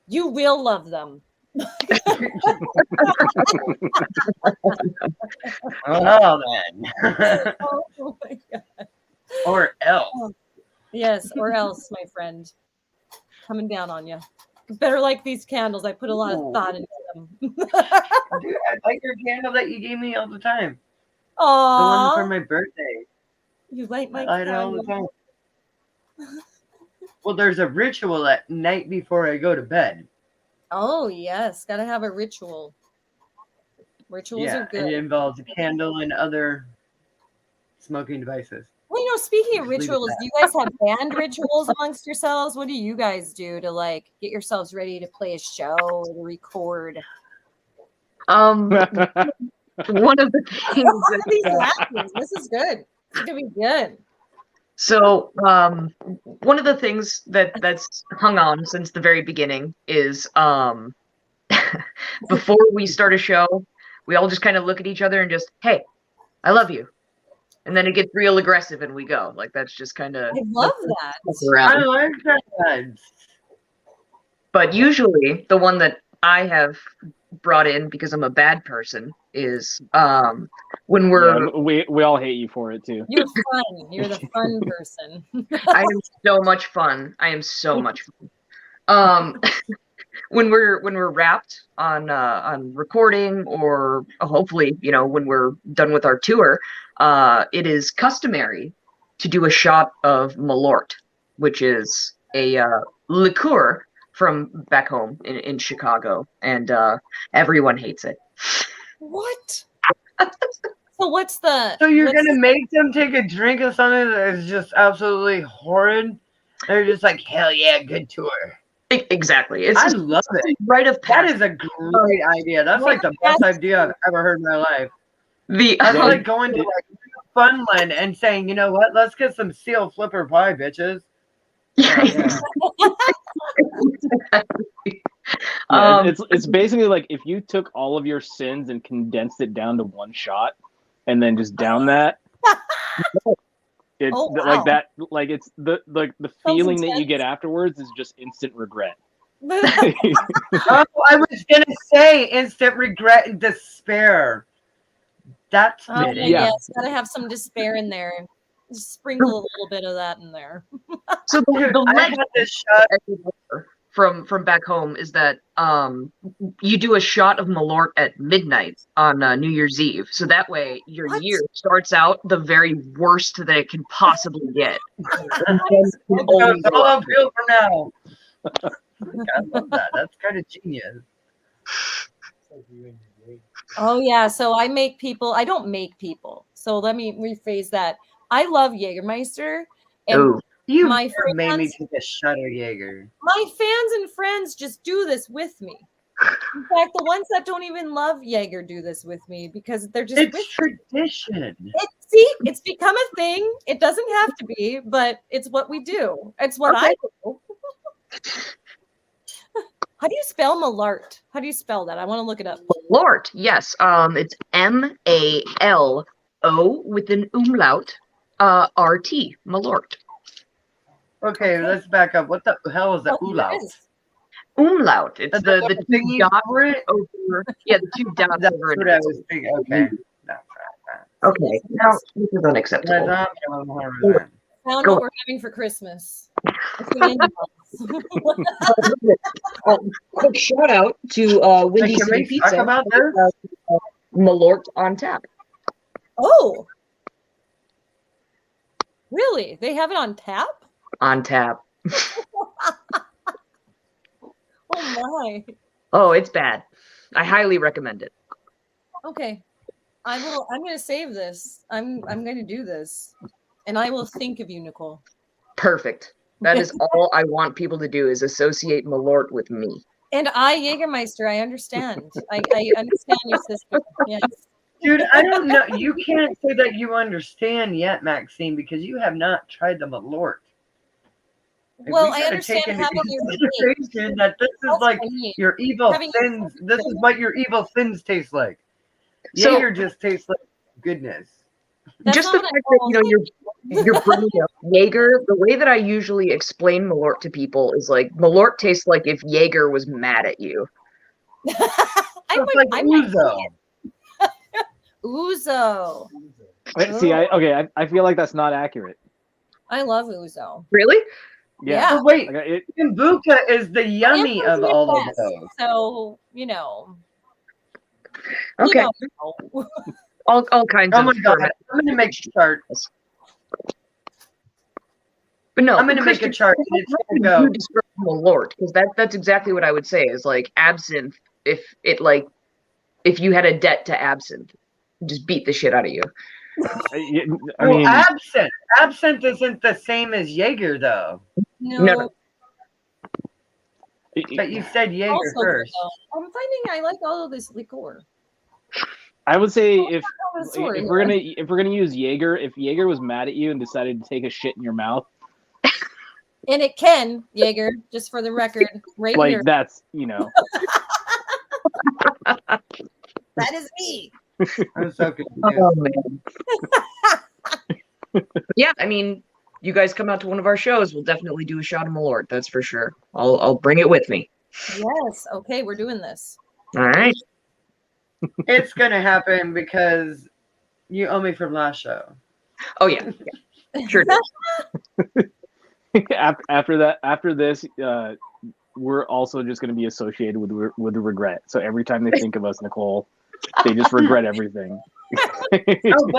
You will love them. Well then. Oh my god. Or else. Yes, or else, my friend. Coming down on you. Better like these candles. I put a lot of thought into them. Dude, I like your candle that you gave me all the time. The one for Aww. my birthday. You light my I light it all the candle. time. Well, there's a ritual at night before I go to bed. Oh yes, gotta have a ritual. Rituals Yeah, are and it good. involves a candle and other smoking devices. Well, you know, speaking of Just leave it rituals, at do you guys have band rituals amongst yourselves? What do you guys do to like get yourselves ready to play a show or to record? one of the things One of these that, happens. This is good. It's gonna be good. so one of the things that's hung on since the very beginning is before we start a show, we all just kind of look at each other and just, hey, I love you. And then it gets real aggressive and we go. Like that's just kind of I love that. I like that. But usually the one that I have brought in because I'm a bad person is when we're we all hate you for it too. You're fun. You're the fun person. I am so much fun. I am so much fun. When we're wrapped on recording, or hopefully, you know, when we're done with our tour, it is customary to do a shot of Malort, which is a liqueur from back home in Chicago, and everyone hates it. What? So what's the? So you're what's gonna make them take a drink of something that is just absolutely horrid? They're just like, hell yeah, good tour. Exactly. It's I just love it. rite of That passage. is a great idea. That's like the best idea I've ever heard in my life. The That's Yeah, like going to like Funland and saying, you know what? Let's get some seal flipper pie, bitches. Yeah. Yeah, it's basically like if you took all of your sins and condensed it down to one shot, and then just down that. It's Oh, wow. like that. Like it's the feeling that you intense. get afterwards is just instant regret. Oh, I was gonna say instant regret and despair. That's Oh, fitting. Yeah. yes, gotta have some despair in there. Just sprinkle a little bit of that in there. So the I legend had this shot. from back home is that you do a shot of Malort at midnight on New Year's Eve, so that way your What? year starts out the very worst that it can possibly get. And then It's only go all up. uphill for now. I love that. That's kind of genius. Oh yeah, so I don't make people. So let me rephrase that. I love Jägermeister, and Ooh. You my made me fans, take a shot of Jaeger. my fans and friends just do this with me. In fact, the ones that don't even love Jaeger do this with me because they're just with It's tradition. it's become a thing. It doesn't have to be, but it's what we do. It's what I do. How do you spell Malart? How do you spell that? I want to look it up. Malort, yes. It's MALO with an umlaut, RT, Malort. Okay, let's back up. What the hell is the Oh, umlaut? here it is. Umlaut. It's That's the what two thingy dots for it? over. Yeah, the two dots That's over. what I was thinking. Okay. No, Okay, now this is unacceptable. that's Found Go what we're having for Christmas. It's the end of Quick shout out to Windy Can City we Pizza. talk about this? Malort on tap. Oh, really? They have it on tap? On tap. Oh my. Oh, it's bad. I highly recommend it. Okay. I'm going to save this. I'm going to do this. And I will think of you, Nicole. Perfect. That is all I want people to do is associate Malort with me. And Jägermeister, I understand. I understand your sister. Yes. Dude, I don't know. You can't say that you understand yet, Maxine, because you have not tried the Malort. Well, We I gotta understand take into having your consideration that this is like your evil Having- sins. This is what your evil sins taste like. So- Jaeger just tastes like goodness. That's Just not the what I fact that almost you're bringing up Jaeger. The way that I usually explain Malort to people is like Malort tastes like if Jaeger was mad at you. It's like ouzo. Ouzo. See, I feel like that's not accurate. I love ouzo. Really? Yeah. But wait, Like, Kombucha is the yummy of all of Yes. those. So, you know. Okay. You know. All kinds Oh of my god, ferment- I'm gonna make a chart. But no, I'm gonna make a chart and it's gonna go. You describe Malort because that's exactly what I would say is like absinthe. If you had a debt to absinthe, just beat the shit out of you. I mean, absinthe. Absinthe isn't the same as Jaeger, though. No. Never. But you said Jaeger Also, first. though, I'm finding I like all of this liqueur. I would say if Sorry. if we're gonna use Jaeger, if Jaeger was mad at you and decided to take a shit in your mouth, And it can, Jaeger, just for the record, right like here. that's That is me. I'm so confused. Oh man. Yeah, I mean, you guys come out to one of our shows, we'll definitely do a shot of Malort. That's for sure. I'll bring it with me. Yes. Okay, we're doing this. All right. It's gonna happen because you owe me from last show. Oh yeah, sure. after this, we're also just gonna be associated with regret. So every time they think of us, Nicole, they just regret everything. Oh,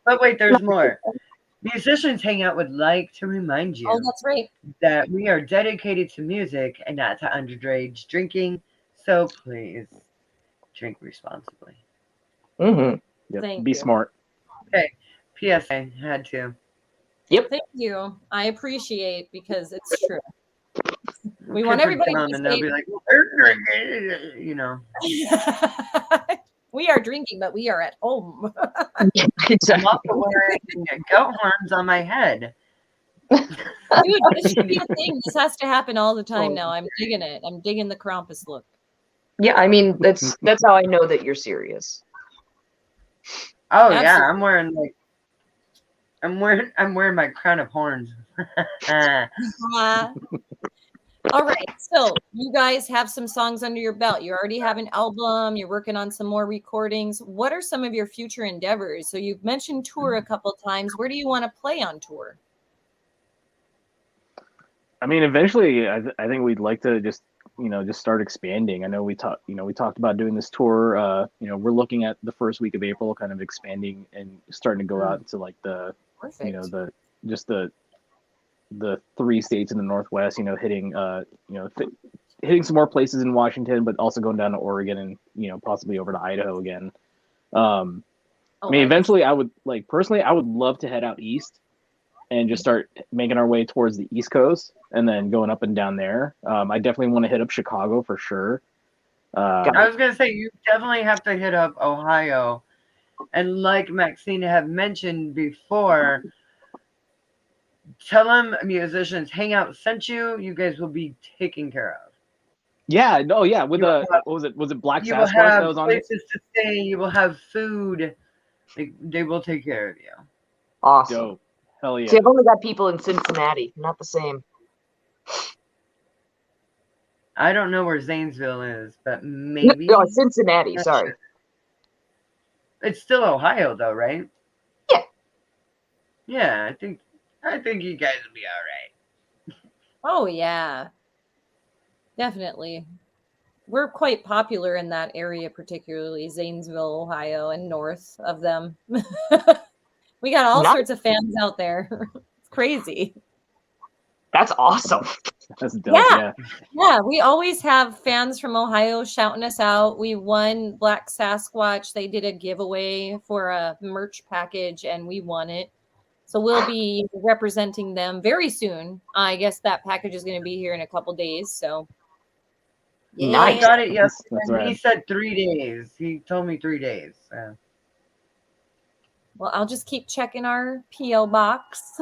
but wait, there's more. Musicians Hangout would like to remind you Oh, that's right. that we are dedicated to music and not to underage drinking. So please drink responsibly. Mm-hmm. Yep, Thank be you. smart. PSA had to. Thank you. I appreciate because it's true. We want everybody to and they'll be like, well, they're drinking, you know. We are drinking, but we are at home. I'm also wearing goat horns on my head. Dude, this should be a thing. This has to happen all the time now. I'm digging it. I'm digging the Krampus look. Yeah, I mean that's how I know that you're serious. Oh Absolutely. yeah, I'm wearing my crown of horns. All right, so you guys have some songs under your belt. You already have an album. You're working on some more recordings. What are some of your future endeavors? So you've mentioned tour a couple of times. Where do you want to play on tour? I mean, eventually, I think we'd like to just start expanding. I know we talked about doing this tour. We're looking at the first week of April, kind of expanding and starting to go out into like the, Perfect. the 3 states in the Northwest. Hitting hitting some more places in Washington, but also going down to Oregon and possibly over to Idaho again. I mean, eventually, I would personally, I would love to head out east and just start making our way towards the East Coast and then going up and down there. I definitely want to hit up Chicago for sure. I was going to say, you definitely have to hit up Ohio. And like Maxine had mentioned before, tell them musicians Hangout sent you. You guys will be taken care of. Yeah, no, yeah. With what was it? Was it Black You Sasquatch will have that was on it? places to stay. You will have food. They will take care of you. Awesome. Dope. Hell yeah. See, I've only got people in Cincinnati. Not the same. I don't know where Zanesville is, but maybe. No, Cincinnati. Sorry. Sure. It's still Ohio, though, right? Yeah. Yeah, I think you guys will be all right. Oh yeah, definitely. We're quite popular in that area, particularly Zanesville, Ohio, and north of them. We got all sorts of fans out there. It's crazy. That's awesome. That's dope. Yeah. We always have fans from Ohio shouting us out. We won Black Sasquatch. They did a giveaway for a merch package, and we won it. So we'll be representing them very soon. I guess that package is going to be here in a couple days. So Yeah, Nice. I got it yesterday. That's right. He said 3 days. He told me 3 days. So. Well, I'll just keep checking our P.O. box.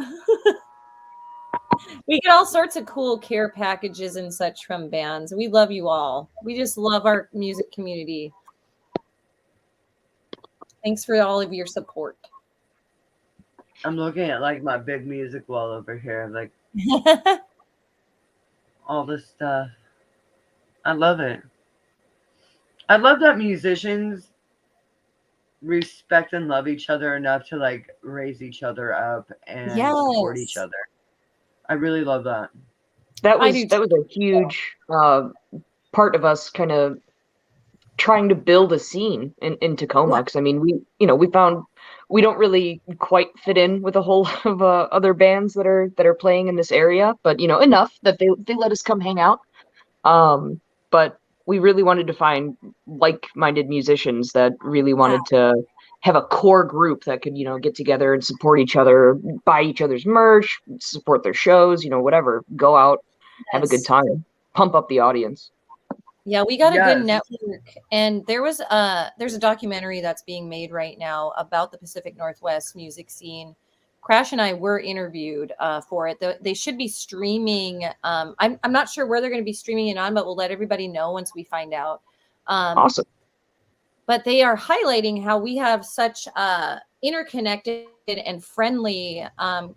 We get all sorts of cool care packages and such from bands. We love you all. We just love our music community. Thanks for all of your support. I'm looking at like my big music wall over here, like all this stuff. I love it. I love that musicians respect and love each other enough to like raise each other up and support each other. I really love that. That was a huge part of us kind of trying to build a scene in Tacoma. Because I mean, we found we don't really quite fit in with a whole lot of other bands that are playing in this area, but enough that they let us come hang out. But we really wanted to find like-minded musicians that really wanted to have a core group that could, get together and support each other, buy each other's merch, support their shows, whatever, go out, have a good time, pump up the audience. Yeah, we got a good network, and there's a documentary that's being made right now about the Pacific Northwest music scene. Crash and I were interviewed for it. They should be streaming. I'm not sure where they're going to be streaming it on, but we'll let everybody know once we find out. Awesome. But they are highlighting how we have such interconnected and friendly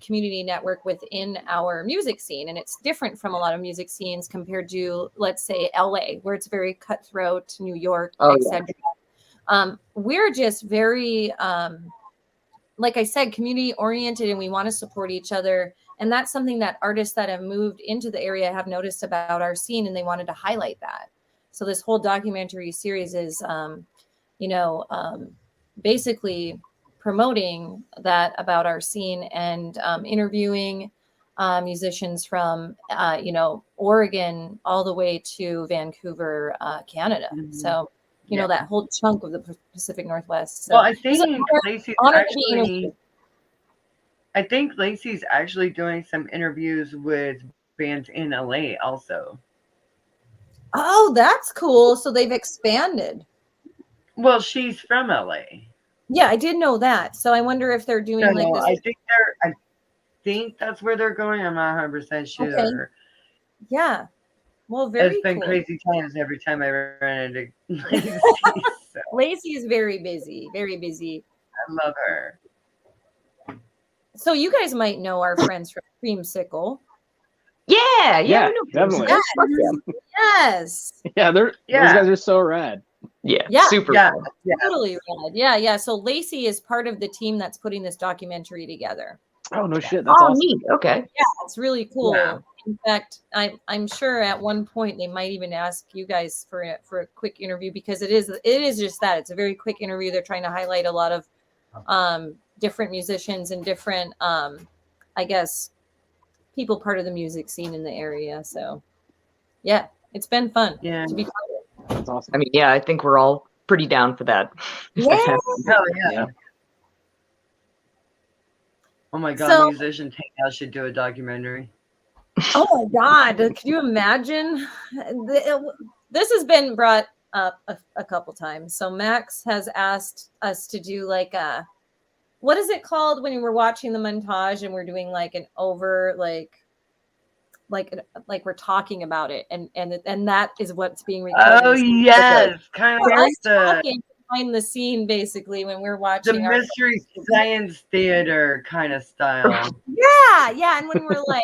community network within our music scene. And it's different from a lot of music scenes compared to, let's say, LA, where it's very cutthroat, New York, etc. We're just very, like I said, community oriented, and we want to support each other. And that's something that artists that have moved into the area have noticed about our scene, and they wanted to highlight that. So this whole documentary series is, basically promoting that about our scene and interviewing musicians from, Oregon all the way to Vancouver, Canada. Mm-hmm. So, that whole chunk of the Pacific Northwest. So, well, I think Lacey's actually doing some interviews with bands in LA also. Oh, that's cool. So they've expanded. Well, she's from LA. Yeah, I did know that. So I wonder if they're doing like So this. I think that's where they're going. I'm not 100% sure. Okay. Yeah. Well, very It's been cool. crazy times every time I run into Lacey. So Lacey is very busy. Very busy. I love her. So you guys might know our friends from Creamsicle. Yeah, Yeah, we know definitely. Yes. Fuck them. Yes. Yeah, those guys are so rad. Yeah, Yeah. super Yeah, cool. yeah. Totally rad. Yeah, yeah. So Lacey is part of the team that's putting this documentary together. Oh no shit, that's Oh, awesome. neat. Okay. Yeah, it's really cool. Yeah. In fact, I'm sure at one point they might even ask you guys for a quick interview, because it is just that. It's a very quick interview. They're trying to highlight a lot of different musicians and different I guess people part of the music scene in the area. So yeah, it's been fun Yeah. to be part of. That's awesome. I mean, yeah, I think we're all pretty down for that. Yeah. Hell yeah. Yeah. Oh my God, So- musicians Hangout should do a documentary. Oh my God. Can you imagine? This has been brought up a couple times. So Max has asked us to do like what is it called when we're watching the montage and we're doing like an over like we're talking about it, and that is what's being recorded. Oh yes, kind of So like us the talking behind the scene, basically, when we're watching our mystery science theater kind of style. yeah, and when we're like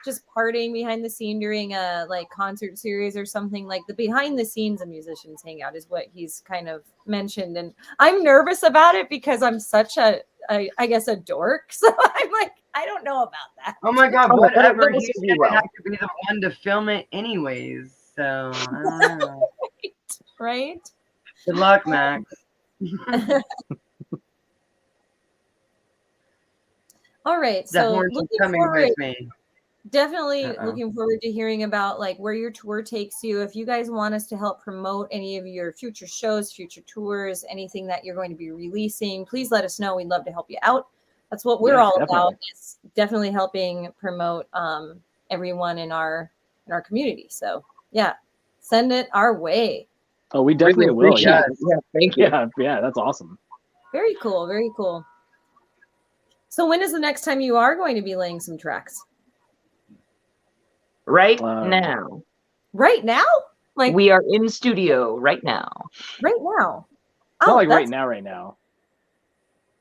just partying behind the scene during a like concert series or something, like the behind the scenes of Musicians Hangout is what he's kind of mentioned, and I'm nervous about it because I'm such I guess a dork, so I'm like, I don't know about that. Oh my God, Oh, whatever. that He's was gonna well. have to be the one to film it anyways. So I don't know. Right? Good luck, Max. All right, The so horns are looking coming forward. with me. Definitely Uh-oh. looking forward to hearing about like where your tour takes you. If you guys want us to help promote any of your future shows, future tours, anything that you're going to be releasing, please let us know. We'd love to help you out. That's what we're Yes, all definitely. about. Is definitely helping promote everyone in our community. So yeah, send it our way. Oh, we definitely Really will. appreciate Yeah. it. Yeah, thank you. Yeah, that's awesome. Very cool. Very cool. So when is the next time you are going to be laying some tracks? Right Wow. now. Right now? Like We are in studio right now. right now? Not like that's- right now.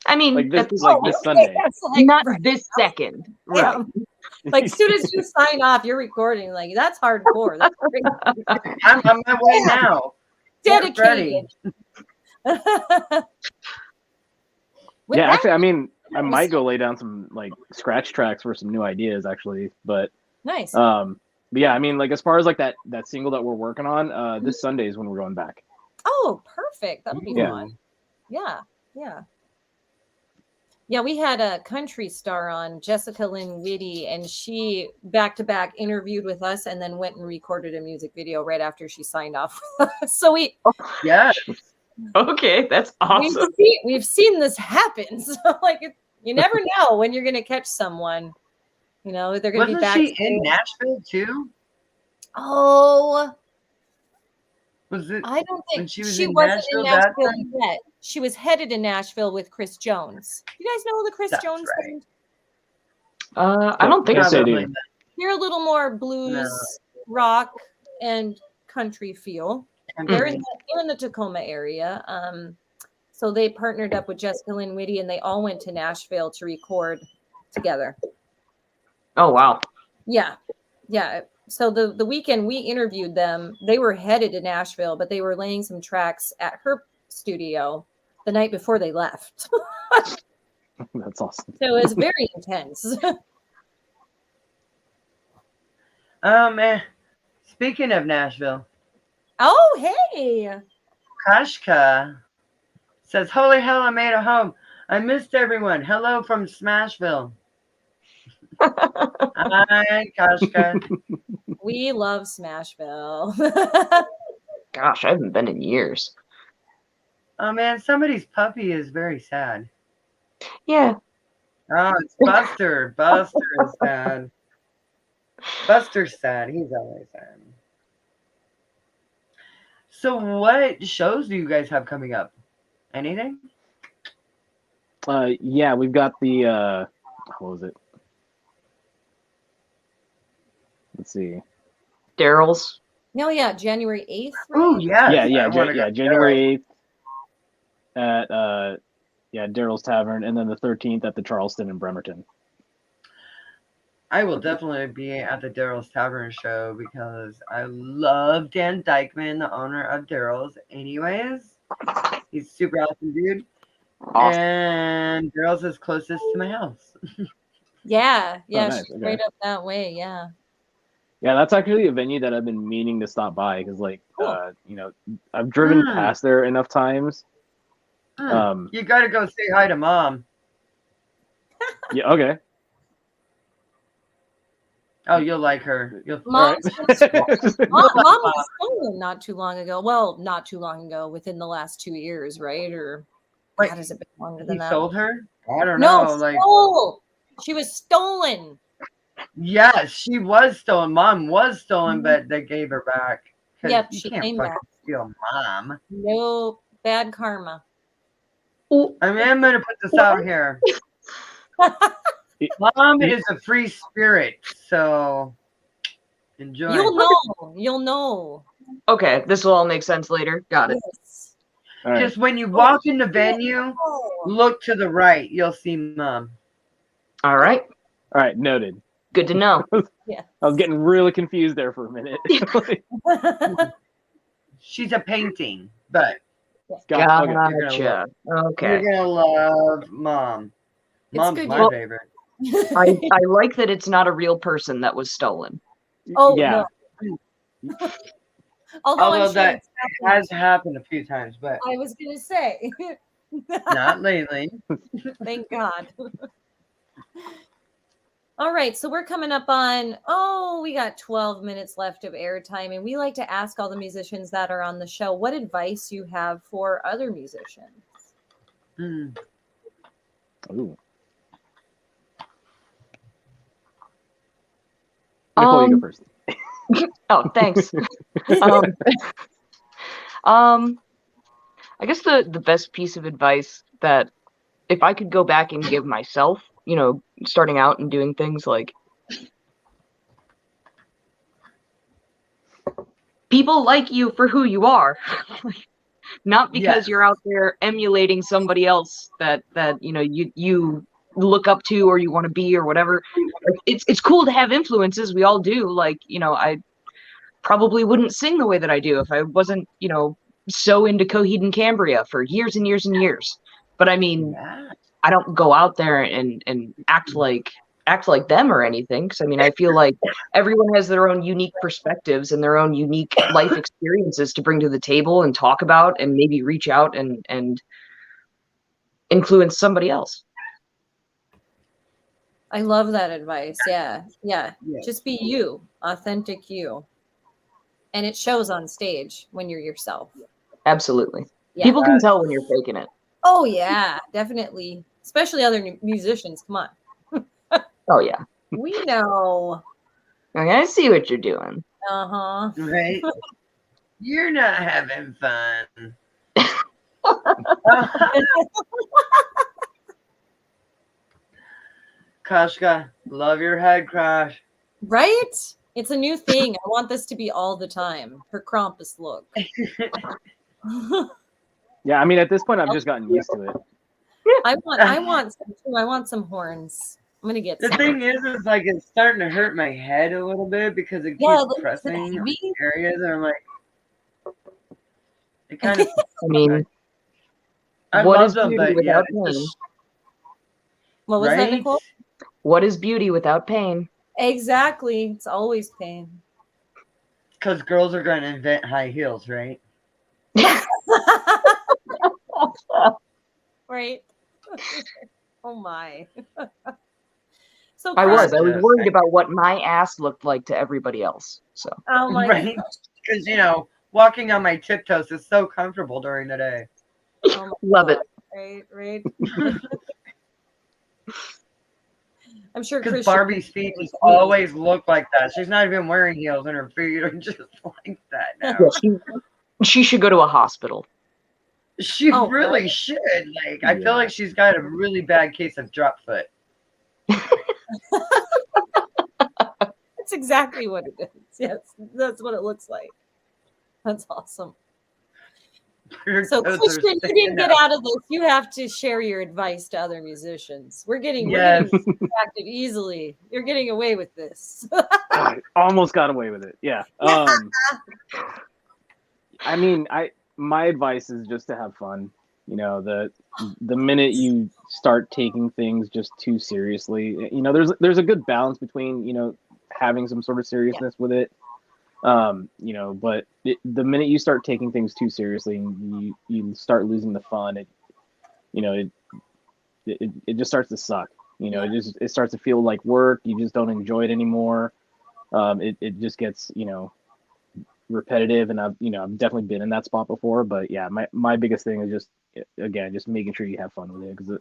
I mean, Like this, that's like Oh, this okay, Sunday. that's like not right this now. second. Yeah. Right. Like as soon as you sign off, you're recording. Like that's hardcore. That's great. I'm on my way now. Get ready. Dedicated. With Yeah, that, actually, I mean, I we might see- go lay down some like scratch tracks for some new ideas, actually. But nice. but yeah, I mean, like as far as like that single that we're working on, this Sunday is when we're going back. Oh, perfect. That'll be Yeah. fun. Yeah, yeah. Yeah, we had a country star on, Jessica Lynn Whitty, and she back-to-back interviewed with us and then went and recorded a music video right after she signed off with us. So Yeah. Okay, that's awesome. we've seen this happen. So like you never know when you're gonna catch someone. You know, they're gonna be Wasn't back. she in Nashville too? Oh, Was it? I don't When think she was she in wasn't in Nashville that Nashville time? yet. She was headed to Nashville with Chris Jones. You guys know the Chris That's Jones right. band? I don't think Yes, so. I do. Probably They're a little more blues, rock, and country feel. not. They're in the Tacoma area. So they partnered up with Jessica Lynn Whitty, and they all went to Nashville to record together. Oh wow. Yeah, yeah. So the weekend we interviewed them, they were headed to Nashville, but they were laying some tracks at her studio the night before they left. That's awesome. So it was very intense. Oh man. Speaking of Nashville, Oh, hey. Kashka says, "Holy hell, I made it home. I missed everyone. Hello from Smashville." Hi, Kashka. We love Smashville. Gosh, I haven't been in years. Oh man, somebody's puppy is very sad. Yeah. Oh, it's Buster. Buster is sad. Buster's sad. He's always sad. So what shows do you guys have coming up? Anything? Yeah, we've got the what was it? Let's see. Daryl's. No, yeah, January 8th, Oh, right? yes. Yeah, I wanna go. January 8th at Daryl's Tavern, and then the 13th at the Charleston in Bremerton. I will definitely be at the Daryl's Tavern show because I love Dan Dykeman, the owner of Daryl's. Anyways, he's super awesome dude. Awesome. And Daryl's is closest to my house. Yeah, nice, she's okay. right up that way. Yeah. Yeah, that's actually a venue that I've been meaning to stop by because, like, Cool. I've driven Mm. past there enough times. You got to go say hi to Mom. Yeah, okay. Oh, you'll like her. Mom Right. was stolen not too long ago. Well, not too long ago, within the last 2 years, right? Or Wait, God, has it been longer He than that? sold her? I don't No, know. Like, stole. She was stolen. yes, she was stolen. Mom was stolen, but they gave her back. 'Cause Yep, you she can't came fucking back. steal Mom. No, bad karma. I mean, I'm gonna put this out here. Mom is a free spirit, so enjoy. You'll know. You'll know. Okay, this will all make sense later. Got it. Yes. All right. Just when you walk in the venue, look to the right. You'll see Mom. All right. All right, noted. Good to know. Yeah. I was getting really confused there for a minute. She's a painting, but Okay. Gotcha. Okay. you're gonna love Mom. It's Mom's good my you- favorite. I like that it's not a real person that was stolen. Oh, Yeah. no. Although I'm Although sure that it's happened. has happened a few times, but I was gonna say. not lately. Thank God. All right, so we're coming up on, we got 12 minutes left of airtime, and we like to ask all the musicians that are on the show what advice you have for other musicians. Mm. Ooh. Nicole, you go first. Oh, thanks. I guess the best piece of advice that if I could go back and give myself, starting out and doing things like people like you for who you are, not because Yes. you're out there emulating somebody else that you look up to or you want to be or whatever. Like, it's cool to have influences. We all do. Like, I probably wouldn't sing the way that I do if I wasn't, so into Coheed and Cambria for years and years and years. But I mean, Yeah. I don't go out there and act like them or anything. Because I mean, I feel like everyone has their own unique perspectives and their own unique life experiences to bring to the table and talk about and maybe reach out and influence somebody else. I love that advice. Yeah. Yeah. Just be you, authentic you. And it shows on stage when you're yourself. Absolutely. Yeah. People can tell when you're faking it. Oh, yeah, definitely. Especially other musicians. Come on. Oh, yeah. We know. I see what you're doing. Uh-huh. Right? You're not having fun. Kashka, love your head crash. Right? It's a new thing. I want this to be all the time. Her Krampus look. Yeah, I mean, at this point, I've just gotten used to it. I want some too. I want some horns. I'm gonna get The some. thing is like it's starting to hurt my head a little bit because it keeps pressing on areas, and I'm like, it kind of. I mean, I what love is them, beauty but without yeah, pain? What was that, right? Nicole? What is beauty without pain? Exactly. It's always pain. Because girls are going to invent high heels, right? Right. Oh my. So I was Chris- worried about what my ass looked like to everybody else. So Oh my Right? Because, walking on my tiptoes is so comfortable during the day. Oh my love it. God. Right. I'm sure Because Chris. Barbie's feet just always look like that. She's not even wearing heels, and her feet are just like that now. Yeah, She should go to a hospital. She Oh, really right. should. Like, I feel Yeah. like she's got a really bad case of drop foot. That's exactly what it is. Yes, that's what it looks like. That's awesome. Her So, toes are Christian, you sticking didn't get out. out of this. You have to share your advice to other musicians. We're getting Yes. distracted easily. You're getting away with this. I almost got away with it. Yeah. I mean, my advice is just to have fun. You know, the minute you start taking things just too seriously, you know, there's a good balance between, you know, having some sort of seriousness with it. You know, but the minute you start taking things too seriously and you start losing the fun, it just starts to suck. You know, it starts to feel like work. You just don't enjoy it anymore. It just gets, you know, repetitive, and I've definitely been in that spot before. But yeah, my biggest thing is just making sure you have fun with it, because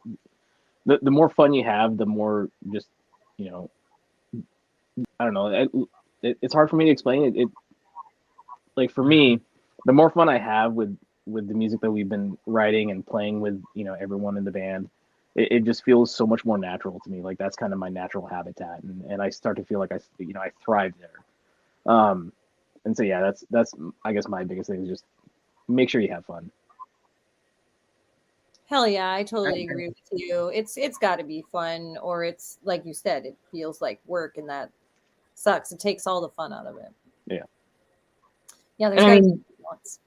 the more fun you have, the more just, you know, I don't know, it's hard for me to explain it. Like for me, the more fun I have with the music that we've been writing and playing with, you know, everyone in the band, it just feels so much more natural to me. Like that's kind of my natural habitat, and I start to feel like I thrive there. And so yeah, that's I guess my biggest thing is just make sure you have fun. Hell yeah, I totally agree with you. It's got to be fun, or it's like you said, it feels like work, and that sucks. It takes all the fun out of it. Yeah. Yeah, there's I gotta mean, be balance.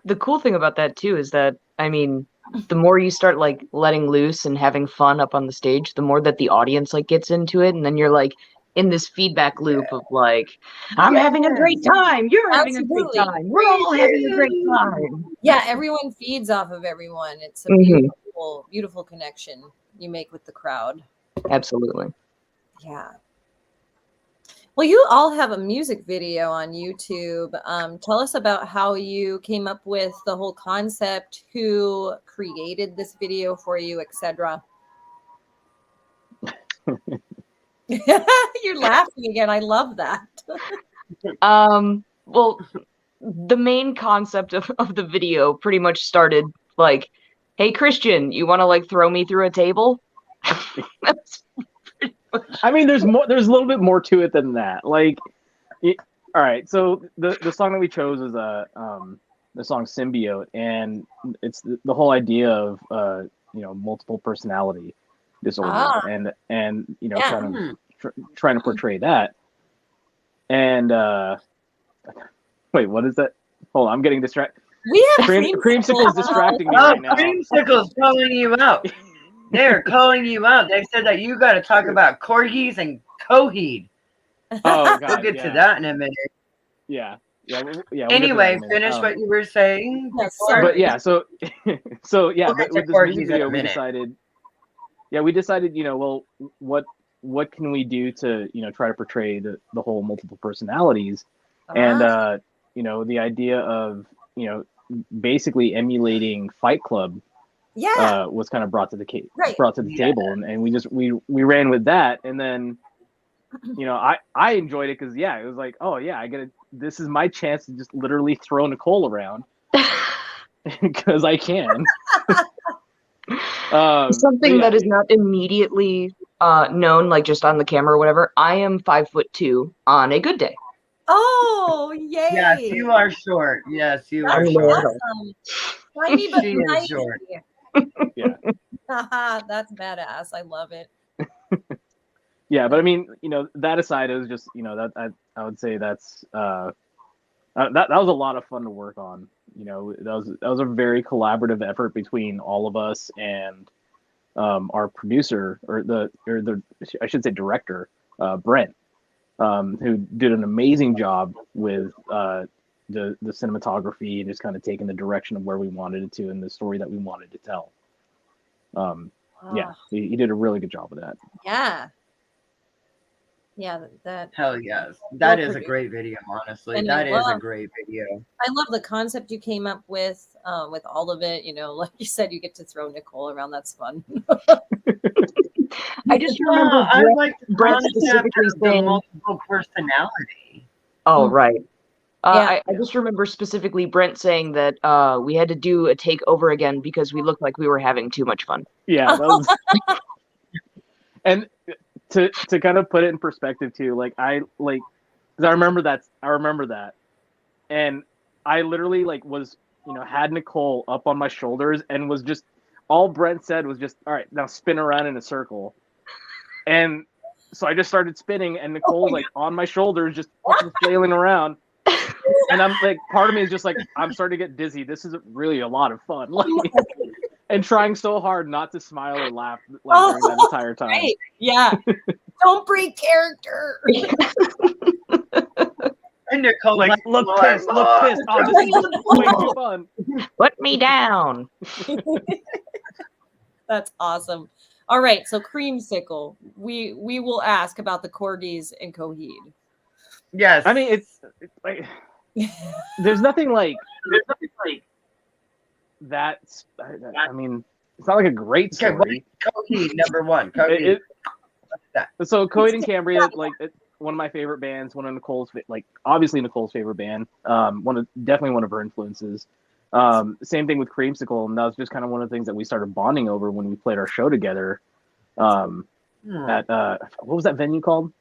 the cool thing about that too is that, I mean, the more you start like letting loose and having fun up on the stage, the more that the audience like gets into it, and then you're like in this feedback loop of like, I'm having a great time, you're having a great Absolutely. time, we're all having a great time. Yeah, everyone feeds off of everyone. It's a Mhm. beautiful connection you make with the crowd. Absolutely. Yeah. Well, you all have a music video on YouTube. Tell us about how you came up with the whole concept, who created this video for you, etc. You're laughing again. I love that. Well, the main concept of the video pretty much started like, hey Christian, you want to like throw me through a table? That's pretty much. I mean, there's a little bit more to it than that. Like, all right, so the song that we chose is the song Symbiote, and it's the whole idea of you know, multiple personality disorder, and you know, Yeah. trying to portray that. And wait, what is that? Hold on, I'm getting distracted. We have Creamsicle's distracting me Oh, right now. Creamsicle's calling you out. They're calling you out. They said that you got to talk about Corgis and Coheed. Oh God, We'll get to that in a minute. Yeah. We'll get to that Anyway, in a minute. finish what you were saying. Yes, before. But yeah, so yeah, We'll but get to with this Corgis music in a video, minute. we decided, you know, well, what can we do to, you know, try to portray the whole multiple personalities, and you know, the idea of, you know, basically emulating Fight Club was kind of brought to the table, and we ran with that, and then, you know, I enjoyed it because it was like, oh yeah, this is my chance to just literally throw Nicole around because I can. Something that is not immediately known, like just on the camera or whatever. I am 5'2" on a good day. Oh, yay! Yes, you are short. Yes, you are I'm short. Awesome. Tiny but She is mighty. short. Yeah. That's badass. I love it. Yeah, but I mean, you know, that aside, it was just, you know, that I would say that's that was a lot of fun to work on. You know, that was a very collaborative effort between all of us and our producer, or the I should say director, Brent, who did an amazing job with the cinematography and just kind of taking the direction of where we wanted it to and the story that we wanted to tell. Yeah, he did a really good job with that. Yeah, that Hell yes. That is a great video, honestly. And That is a great video. I love the concept you came up with all of it. You know, like you said, you get to throw Nicole around. That's fun. I just remember I like the Brett concept specifically of the saying multiple personality. Oh, right. I just remember specifically Brent saying that we had to do a take over again because we looked like we were having too much fun. Yeah, that was. And to kind of put it in perspective too, like I remember that, and I literally like was had Nicole up on my shoulders and was just all Brent said was just, all right, now spin around in a circle, and so I just started spinning, and Nicole was like on my shoulders just fucking flailing around. And I'm like, part of me is just like, I'm starting to get dizzy. This is really a lot of fun. Like, and trying so hard not to smile or laugh like during that entire time. Right. Yeah. Don't break character. And Nicole, like, look pissed. Oh, this is way too fun. Put me down. That's awesome. All right, so Creamsicle. We will ask about the Corgis and Coheed. Yes. I mean, it's like there's nothing like that. I mean, it's not like a great story. Coheed, number one. Coheed. So Coheed and Cambria, like one of my favorite bands. One of Nicole's, obviously Nicole's favorite band. Definitely one of her influences. Same thing with Creamsicle, and that was just kind of one of the things that we started bonding over when we played our show together. At what was that venue called?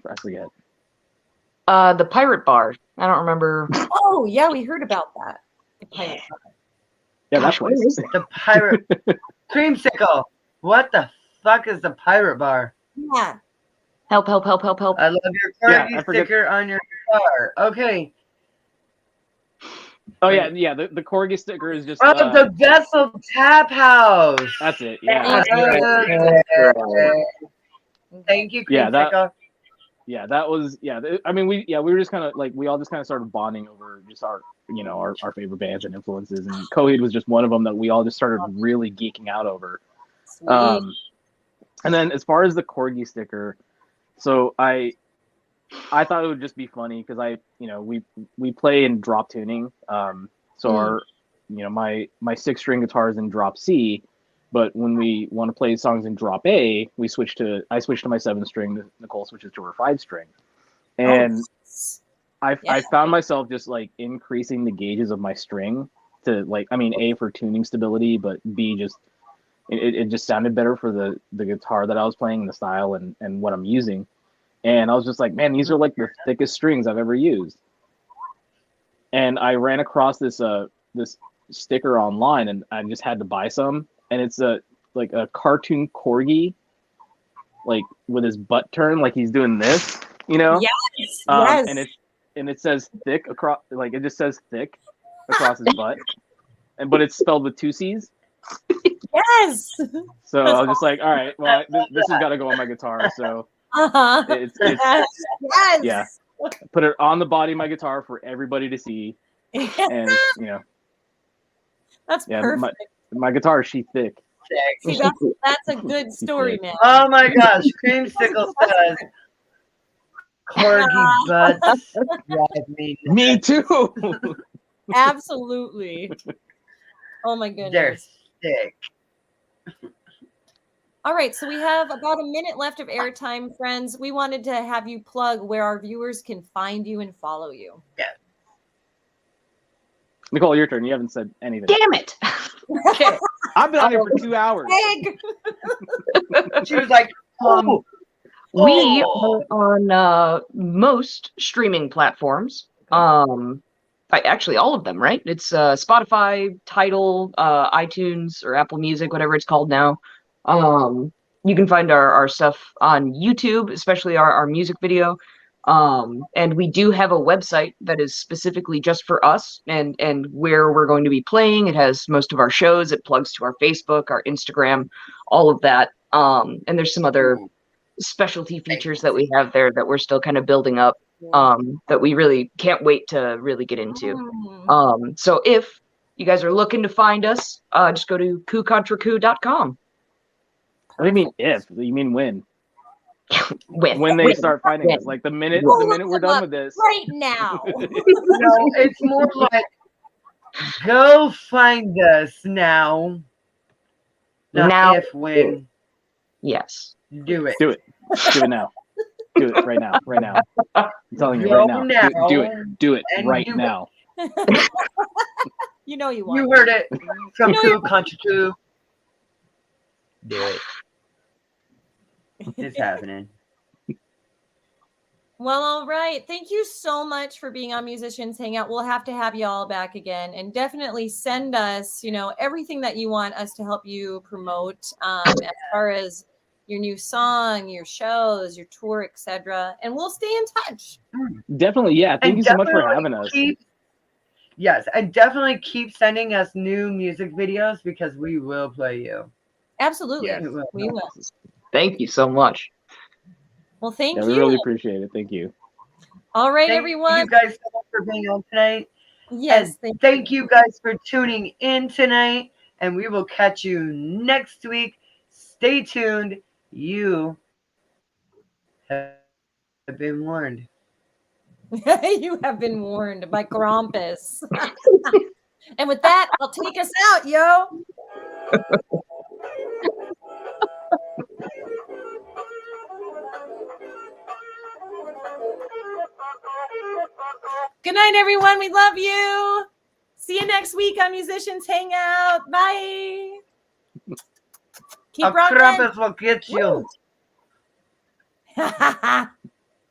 I forget. The Pirate Bar. I don't remember. Oh yeah, we heard about that. The Pirate Bar. Yeah, that's what the Pirate Creamsicle. What the fuck is the Pirate Bar? Yeah. Help. I love your Corgi sticker on your guitar. Okay. Oh yeah. The Corgi sticker is just. The Vessel Tap House. That's it. Yeah. Thank you, Creamsicle. That was. Yeah. I mean, we were just kind of like we all just kind of started bonding over just our favorite bands and influences, and Coheed was just one of them that we all just started really geeking out over. Sweet. And then as far as the Corgi sticker, so I thought it would just be funny because we play in drop tuning. So our my 6-string guitar is in drop C, but when we want to play songs in drop A, I switch to my 7-string. Nicole switches to her 5-string, and I found myself just like increasing the gauges of my string to A for tuning stability, but B just it just sounded better for the guitar that I was playing, the style and what I'm using. And I was just like, man, these are like the thickest strings I've ever used. And I ran across this sticker online, and I just had to buy some. And it's a cartoon corgi, like with his butt turned, like he's doing this, Yes. Yes. And it says thick across, like it just says thick across his butt, but it's spelled with 2 C's. Yes. So I was just like, all right, well, this has got to go on my guitar. So it's yes. Yeah, put it on the body of my guitar for everybody to see, and that's perfect. My guitar, she thick. See, that's a good story, man. Oh my gosh, Creamsicle says corgi butts drive me. Me too. Absolutely. Oh my goodness. They're thick. All right, so we have about a minute left of airtime, friends. We wanted to have you plug where our viewers can find you and follow you. Yeah. Nicole, your turn. You haven't said anything. Damn it. Okay. I've been on here for 2 hours. She was like, we are on most streaming platforms. Actually, all of them, right? It's Spotify, Tidal, iTunes, or Apple Music, whatever it's called now. You can find our stuff on YouTube, especially our music video. And we do have a website that is specifically just for us and where we're going to be playing. It has most of our shows. It plugs to our Facebook, our Instagram, all of that. And there's some other specialty features that we have there that we're still kind of building up, that we really can't wait to really get into. So if you guys are looking to find us, just go to kucontraku.com. What do you mean if? You mean when? When they start finding us, like the minute we're done with this. Right now. No, it's more like go find us now. Not Now. if, when. Yes. Do it. Do it now. Do it right now. Right now. I'm telling you right now. Do it. Do it right now. You know you want. You heard it from Cool Country Two. Do it. It's happening. Well, all right. Thank you so much for being on Musicians Hangout. We'll have to have you all back again, and definitely send us, everything that you want us to help you promote, as far as your new song, your shows, your tour, etc. And we'll stay in touch. Definitely, yeah. Thank you so much for having us. Yes, and definitely keep sending us new music videos because we will play you. Absolutely, Yes. we will. Thank you so much. Well, thank you. We really appreciate it. Thank you. All right, everyone. Thank you guys so much for being on tonight. Yes. And thank you guys for tuning in tonight. And we will catch you next week. Stay tuned. You have been warned. You have been warned by Krampus. And with that, I'll take us out, yo. Good night, everyone. We love you. See you next week on Musicians Hangout. Bye. Keep rocking. Krampus will get you.